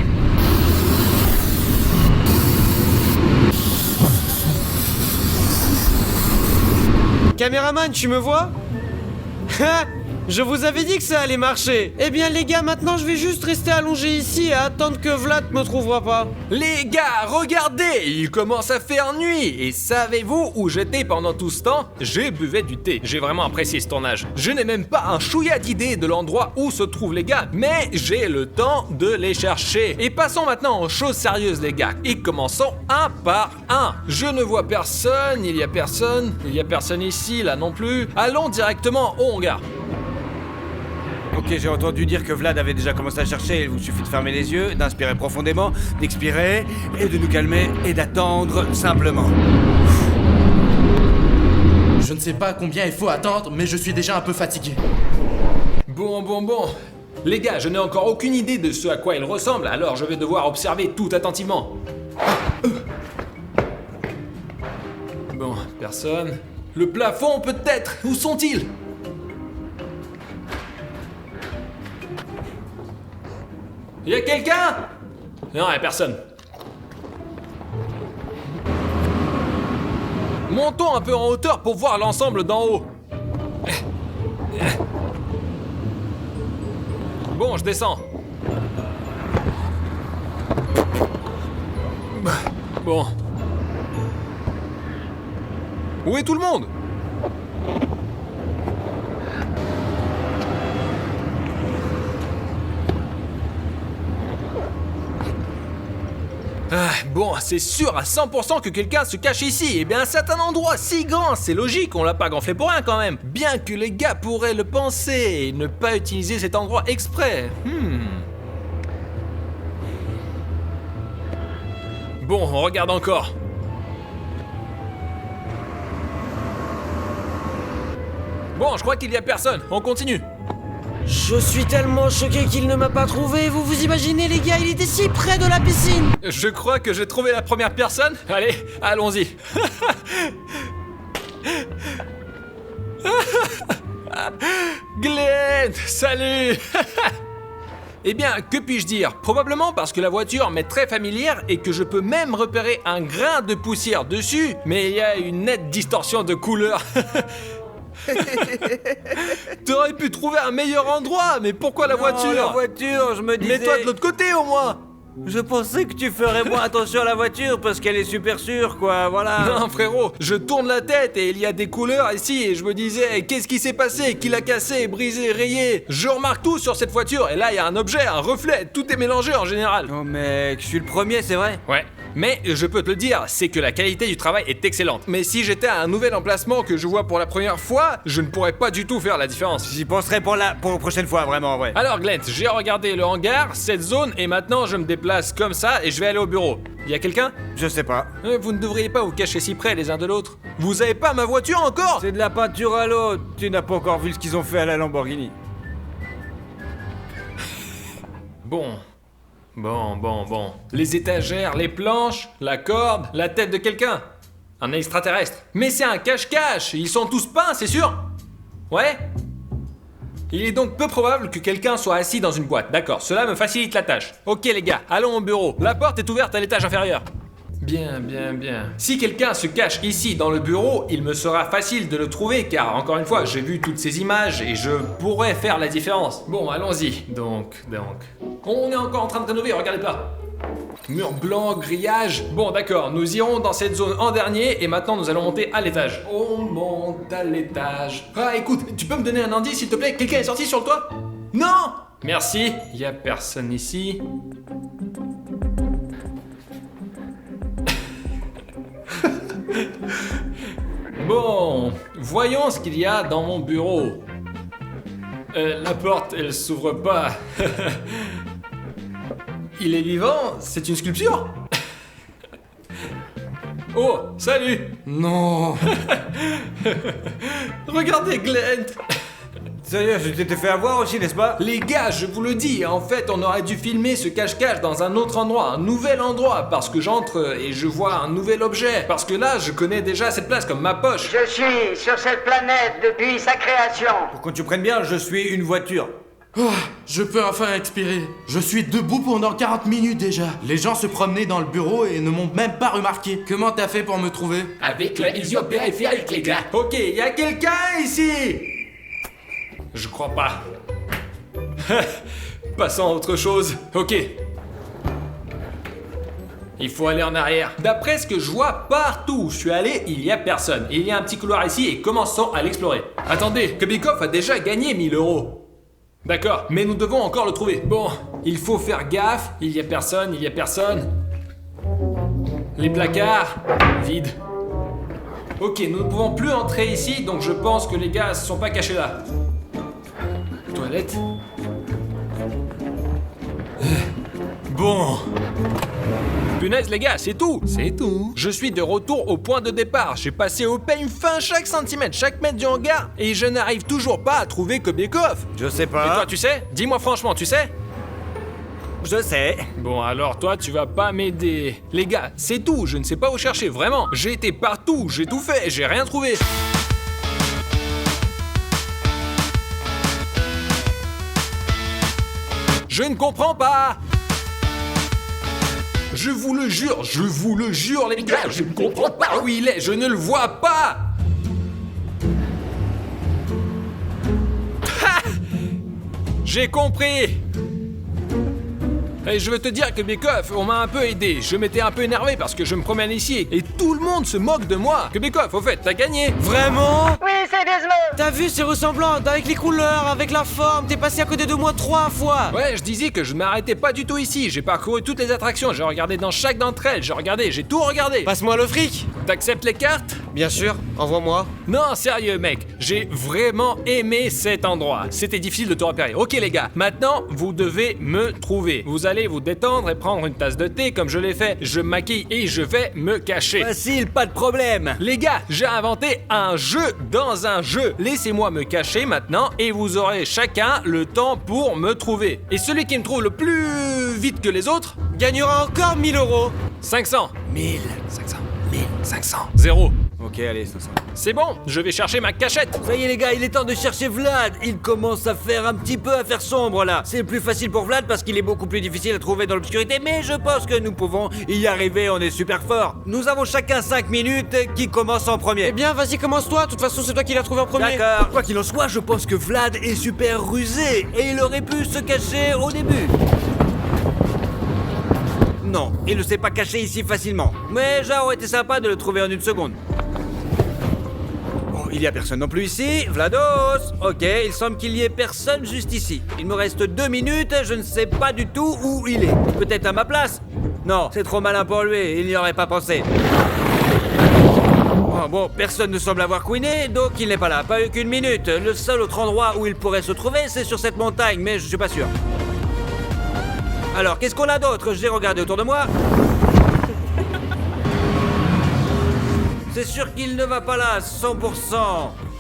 Speaker 5: Caméraman, tu me vois? Je vous avais dit que ça allait marcher. Eh bien les gars, maintenant je vais juste rester allongé ici et attendre que Vlad me trouvera pas.
Speaker 4: Les gars, regardez, il commence à faire nuit. Et savez-vous où j'étais pendant tout ce temps? J'ai buvé du thé. J'ai vraiment apprécié ce tournage. Je n'ai même pas un chouïa d'idée de l'endroit où se trouvent les gars, mais j'ai le temps de les chercher. Et passons maintenant aux choses sérieuses les gars. Et commençons un par un. Je ne vois personne, il y a personne ici, là non plus. Allons directement au hangar.
Speaker 2: Ok, j'ai entendu dire que Vlad avait déjà commencé à chercher. Il vous suffit de fermer les yeux, d'inspirer profondément, d'expirer, et de nous calmer, et d'attendre simplement.
Speaker 1: Je ne sais pas combien il faut attendre, mais je suis déjà un peu fatigué.
Speaker 4: Bon. Les gars, je n'ai encore aucune idée de ce à quoi il ressemble, alors je vais devoir observer tout attentivement. Bon, personne. Le plafond peut-être. Où sont-ils? Y'a quelqu'un? Non, y'a personne. Montons un peu en hauteur pour voir l'ensemble d'en haut. Bon, je descends. Bon. Où est tout le monde? Bon, c'est sûr à 100% que quelqu'un se cache ici. Et bien, c'est un endroit si grand, c'est logique, on l'a pas gonflé pour rien quand même. Bien que les gars pourraient le penser et ne pas utiliser cet endroit exprès. Bon, on regarde encore. Bon, je crois qu'il y a personne, on continue.
Speaker 5: Je suis tellement choqué qu'il ne m'a pas trouvé. Vous vous imaginez les gars, il était si près de la piscine.
Speaker 4: Je crois que j'ai trouvé la première personne. Allez, allons-y. Glenn, salut. Eh bien, que puis-je dire? Probablement parce que la voiture m'est très familière et que je peux même repérer un grain de poussière dessus, mais il y a une nette distorsion de couleur. T'aurais pu trouver un meilleur endroit, mais pourquoi la voiture?
Speaker 2: La voiture, je me disais...
Speaker 4: Mets-toi de l'autre côté au moins.
Speaker 2: Je pensais que tu ferais moins attention à la voiture parce qu'elle est super sûre, quoi, voilà.
Speaker 4: Non frérot, je tourne la tête et il y a des couleurs ici et je me disais qu'est-ce qui s'est passé, qui l'a cassé, brisé, rayé. Je remarque tout sur cette voiture et là il y a un objet, un reflet, tout est mélangé en général.
Speaker 2: Oh mec, je suis le premier, c'est vrai?
Speaker 4: Ouais. Mais je peux te le dire, c'est que la qualité du travail est excellente. Mais si j'étais à un nouvel emplacement que je vois pour la première fois, je ne pourrais pas du tout faire la différence.
Speaker 2: J'y penserai pour la prochaine fois, vraiment, ouais.
Speaker 4: Alors Glent, j'ai regardé le hangar, cette zone, et maintenant je me déplace comme ça et je vais aller au bureau. Y a quelqu'un?
Speaker 2: Je sais pas.
Speaker 4: Vous ne devriez pas vous cacher si près les uns de l'autre. Vous avez pas ma voiture encore?
Speaker 2: C'est de la peinture à l'eau. Tu n'as pas encore vu ce qu'ils ont fait à la Lamborghini.
Speaker 4: Bon. Les étagères, les planches, la corde, la tête de quelqu'un. Un extraterrestre. Mais c'est un cache-cache. Ils sont tous peints, c'est sûr? Ouais? Il est donc peu probable que quelqu'un soit assis dans une boîte. D'accord, cela me facilite la tâche. Ok les gars, allons au bureau. La porte est ouverte à l'étage inférieur. Bien. Si quelqu'un se cache ici dans le bureau, il me sera facile de le trouver car, encore une fois, j'ai vu toutes ces images et je pourrais faire la différence. Bon, allons-y. Donc. On est encore en train de rénover, regardez pas. Mur blanc, grillage. Bon, d'accord, nous irons dans cette zone en dernier et maintenant nous allons monter à l'étage. On monte à l'étage. Ah, écoute, tu peux me donner un indice s'il te plaît? Quelqu'un est sorti sur le toit? Non! Merci, y a personne ici. Bon, voyons ce qu'il y a dans mon bureau. La porte, elle s'ouvre pas. Il est vivant? C'est une sculpture? Oh, salut!
Speaker 1: Non.
Speaker 4: Regardez Glent!
Speaker 2: Sérieux, je t'étais fait avoir aussi, n'est-ce pas?
Speaker 4: Les gars, je vous le dis, en fait, on aurait dû filmer ce cache-cache dans un autre endroit, un nouvel endroit, parce que j'entre et je vois un nouvel objet. Parce que là, je connais déjà cette place comme ma poche.
Speaker 6: Je suis sur cette planète depuis sa création.
Speaker 2: Pour que tu prennes bien, je suis une voiture.
Speaker 1: Oh, je peux enfin expirer. Je suis debout pendant 40 minutes déjà. Les gens se promenaient dans le bureau et ne m'ont même pas remarqué. Comment t'as fait pour me trouver?
Speaker 4: Avec la vision périphérique, les gars. Ok, y a quelqu'un ici? Je crois pas. Passons à autre chose. Ok. Il faut aller en arrière. D'après ce que je vois partout où je suis allé, il y a personne. Il y a un petit couloir ici et commençons à l'explorer. Attendez, Kubikov a déjà gagné 1000 €. D'accord, mais nous devons encore le trouver. Bon, il faut faire gaffe. Il y a personne. Les placards, vides. Ok, nous ne pouvons plus entrer ici, donc je pense que les gars se sont pas cachés là. Toilette.
Speaker 1: Bon.
Speaker 4: Punaise les gars, c'est tout. Je suis de retour au point de départ. J'ai passé au peigne fin chaque centimètre, chaque mètre du hangar, et je n'arrive toujours pas à trouver Kubikov.
Speaker 2: Je sais
Speaker 4: Et
Speaker 2: pas.
Speaker 4: toi, tu sais? Dis-moi franchement, tu sais?
Speaker 2: Je sais.
Speaker 4: Bon, alors toi, tu vas pas m'aider. Les gars, c'est tout. Je ne sais pas où chercher, vraiment. J'ai été partout, j'ai tout fait, j'ai rien trouvé. Je ne comprends pas. Je vous le jure, les gars, je ne comprends pas où il est, je ne le vois pas. Ha! J'ai compris. Et je veux te dire que Kubikov, on m'a un peu aidé. Je m'étais un peu énervé parce que je me promène ici et tout le monde se moque de moi. Kubikov, au fait, t'as gagné.
Speaker 2: Vraiment?
Speaker 6: Oui, c'est Desmond.
Speaker 5: T'as vu, c'est ressemblant, avec les couleurs, avec la forme, t'es passé à côté de moi 3 fois.
Speaker 4: Ouais, je disais que je m'arrêtais pas du tout ici. J'ai parcouru toutes les attractions, j'ai regardé dans chaque d'entre elles, j'ai tout regardé.
Speaker 5: Passe-moi le fric.
Speaker 4: T'acceptes les cartes?
Speaker 5: Bien sûr, envoie-moi.
Speaker 4: Non, sérieux mec, j'ai vraiment aimé cet endroit. C'était difficile de te repérer. Ok les gars, maintenant vous devez me trouver. Vous allez vous détendre et prendre une tasse de thé comme je l'ai fait. Je me maquille et je vais me cacher.
Speaker 2: Facile, pas de problème.
Speaker 4: Les gars, j'ai inventé un jeu dans un jeu. Laissez-moi me cacher maintenant et vous aurez chacun le temps pour me trouver. Et celui qui me trouve le plus vite que les autres
Speaker 5: Gagnera encore 1000 €.
Speaker 4: 500. 1500. 1500. 0.
Speaker 2: Ok, allez, 500.
Speaker 4: C'est bon, je vais chercher ma cachette.
Speaker 2: Ça y est les gars, il est temps de chercher Vlad. Il commence à faire un petit peu à faire sombre là. C'est plus facile pour Vlad parce qu'il est beaucoup plus difficile à trouver dans l'obscurité, mais je pense que nous pouvons y arriver, on est super fort. Nous avons chacun 5 minutes. Qui commence en premier?
Speaker 5: Eh bien, vas-y, commence-toi. De toute façon, c'est toi qui l'as trouvé en premier.
Speaker 2: D'accord. Quoi qu'il en soit, je pense que Vlad est super rusé et il aurait pu se cacher au début. Non, il ne s'est pas caché ici facilement. Mais ça aurait été sympa de le trouver en une seconde. Oh, il y a personne non plus ici. Vlados. Ok, il semble qu'il y ait personne juste ici. Il me reste 2 minutes, je ne sais pas du tout où il est. Peut-être à ma place? Non, c'est trop malin pour lui, il n'y aurait pas pensé. Oh, bon, personne ne semble avoir couiné, donc il n'est pas là. Pas eu qu'une minute. Le seul autre endroit où il pourrait se trouver, c'est sur cette montagne, mais je suis pas sûr. Alors, qu'est-ce qu'on a d'autre? J'ai regardé autour de moi. C'est sûr qu'il ne va pas là, 100%.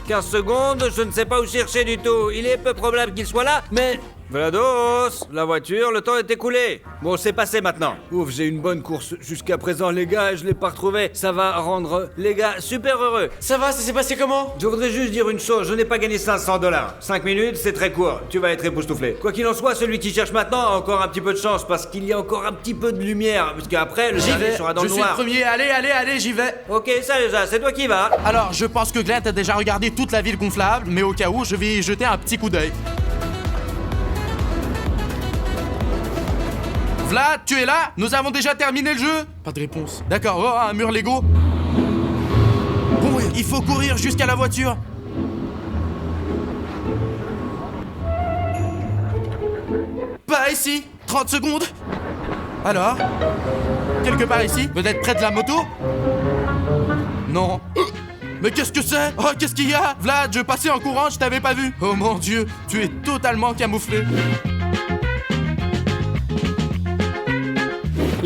Speaker 2: 15 secondes, je ne sais pas où chercher du tout. Il est peu probable qu'il soit là, mais... Vlados, la voiture, le temps est écoulé. Bon, c'est passé maintenant. Ouf, j'ai une bonne course jusqu'à présent, les gars, et je l'ai pas retrouvé. Ça va rendre les gars super heureux.
Speaker 5: Ça va, ça s'est passé comment?
Speaker 2: Je voudrais juste dire une chose, je n'ai pas gagné 500 $. 5 minutes, c'est très court. Tu vas être époustouflé. Quoi qu'il en soit, celui qui cherche maintenant a encore un petit peu de chance, parce qu'il y a encore un petit peu de lumière, parce qu'après, le dernier sera dans
Speaker 1: Je
Speaker 2: le
Speaker 1: suis le
Speaker 2: noir.
Speaker 1: premier, allez, j'y vais.
Speaker 2: Ok, ça déjà, c'est toi qui vas.
Speaker 1: Alors, je pense que Glenn a déjà regardé toute la ville gonflable, mais au cas où, je vais y jeter un petit coup d'œil. Vlad, tu es là? Nous avons déjà terminé le jeu? Pas de réponse. D'accord, oh, un mur Lego. Bon, il faut courir jusqu'à la voiture. Pas ici. 30 secondes. Alors? Quelque part ici? Peut-être près de la moto? Non. Mais qu'est-ce que c'est? Oh, qu'est-ce qu'il y a? Vlad, je passais en courant, je t'avais pas vu. Oh mon Dieu, tu es totalement camouflé.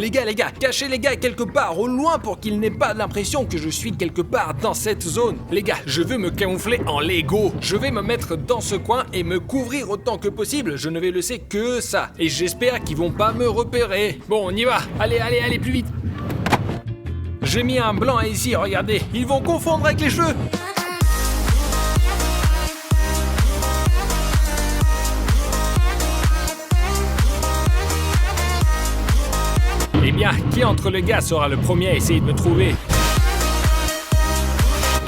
Speaker 4: Les gars, cachez les gars quelque part au loin pour qu'ils n'aient pas l'impression que je suis quelque part dans cette zone. Les gars, je veux me camoufler en Lego. Je vais me mettre dans ce coin et me couvrir autant que possible. Je ne vais laisser que ça. Et j'espère qu'ils vont pas me repérer. Bon, on y va. Allez, plus vite. J'ai mis un blanc ici, regardez. Ils vont confondre avec les cheveux. Eh bien, qui entre les gars sera le premier à essayer de me trouver?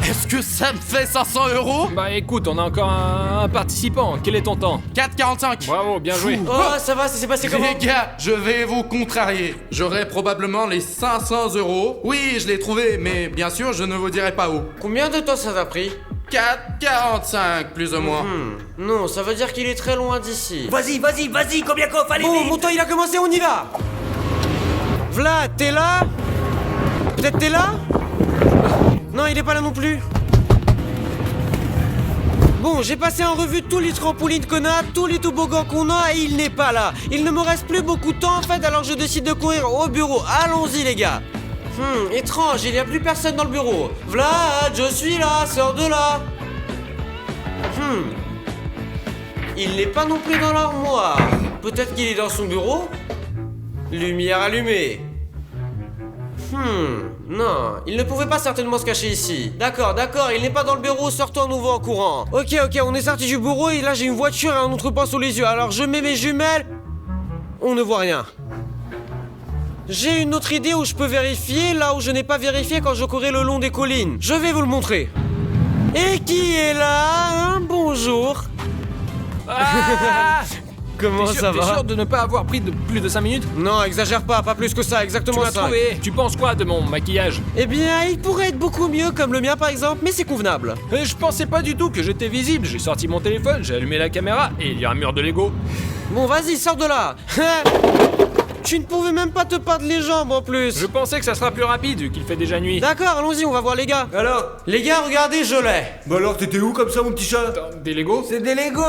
Speaker 1: Est-ce que ça me fait 500 €?
Speaker 4: Bah écoute, on a encore un participant. Quel est ton temps?
Speaker 1: 4,45.
Speaker 4: Bravo, bien joué.
Speaker 5: Oh, ça va, ça s'est passé comment?
Speaker 1: Les gars, je vais vous contrarier. J'aurai probablement les 500 €. Oui, je l'ai trouvé, mais bien sûr, je ne vous dirai pas où.
Speaker 5: Combien de temps ça t'a pris?
Speaker 1: 4,45 plus ou moins.
Speaker 5: Non, ça veut dire qu'il est très loin d'ici.
Speaker 2: Vas-y, combien qu'on fallait
Speaker 5: Bon,
Speaker 2: vite.
Speaker 5: mon temps il a commencé, on y va. Vlad, t'es là? Peut-être t'es là? Non, il est pas là non plus. Bon, j'ai passé en revue tous les trampolines qu'on a, tous les toboggans qu'on a, et il n'est pas là. Il ne me reste plus beaucoup de temps en fait, alors je décide de courir au bureau. Allons-y les gars. Étrange, il n'y a plus personne dans le bureau. Vlad, je suis là, sors de là. Il n'est pas non plus dans l'armoire. Peut-être qu'il est dans son bureau? Lumière allumée. Non, il ne pouvait pas certainement se cacher ici. D'accord, il n'est pas dans le bureau, sortons à nouveau en courant. Ok, on est sorti du bureau et là j'ai une voiture et un entrepôt sous les yeux. Alors je mets mes jumelles. On ne voit rien. J'ai une autre idée où je peux vérifier là où je n'ai pas vérifié quand je courais le long des collines. Je vais vous le montrer. Et qui est là, hein? Bonjour.
Speaker 4: Ah
Speaker 5: Comment
Speaker 4: T'es
Speaker 5: ça va?
Speaker 4: sûr de ne pas avoir pris de plus de 5 minutes?
Speaker 5: Non, exagère pas plus que ça,
Speaker 4: Tu
Speaker 5: exactement
Speaker 4: m'as
Speaker 5: ça.
Speaker 4: trouvé. Tu penses quoi de mon maquillage?
Speaker 5: Eh bien, il pourrait être beaucoup mieux comme le mien par exemple, mais c'est convenable.
Speaker 4: Je pensais pas du tout que j'étais visible. J'ai sorti mon téléphone, j'ai allumé la caméra et il y a un mur de Lego.
Speaker 5: Bon, vas-y, sors de là. Tu ne pouvais même pas te perdre les jambes en plus.
Speaker 4: Je pensais que ça sera plus rapide vu qu'il fait déjà nuit.
Speaker 5: D'accord, allons-y, on va voir les gars.
Speaker 2: Alors?
Speaker 5: Les gars, regardez, je l'ai.
Speaker 2: Bah alors, t'étais où comme ça, mon petit chat?
Speaker 4: Des Lego?
Speaker 2: C'est des Lego.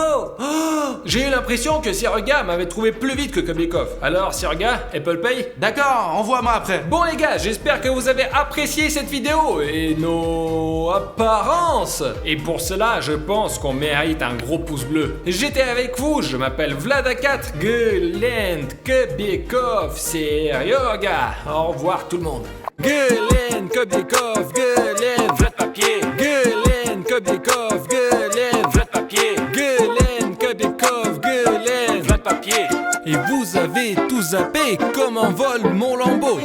Speaker 4: J'ai eu l'impression que Sierga m'avait trouvé plus vite que Koblikov. Alors, Sierga, Apple Pay?
Speaker 1: D'accord, envoie-moi après.
Speaker 4: Bon les gars, j'espère que vous avez apprécié cette vidéo et nos apparences. Et pour cela, je pense qu'on mérite un gros pouce bleu. J'étais avec vous, je m'appelle Vlad4, Glenn Koblikov, Sierga. Au revoir tout le monde. Glenn Koblikov, Glenn Vlad Papier. Glenn Koblikov, Glenn Vlad Papier. Glenn Koblikov, Glenn Vlad Papier. Et vous avez tout zappé comme un vol mon lambeau.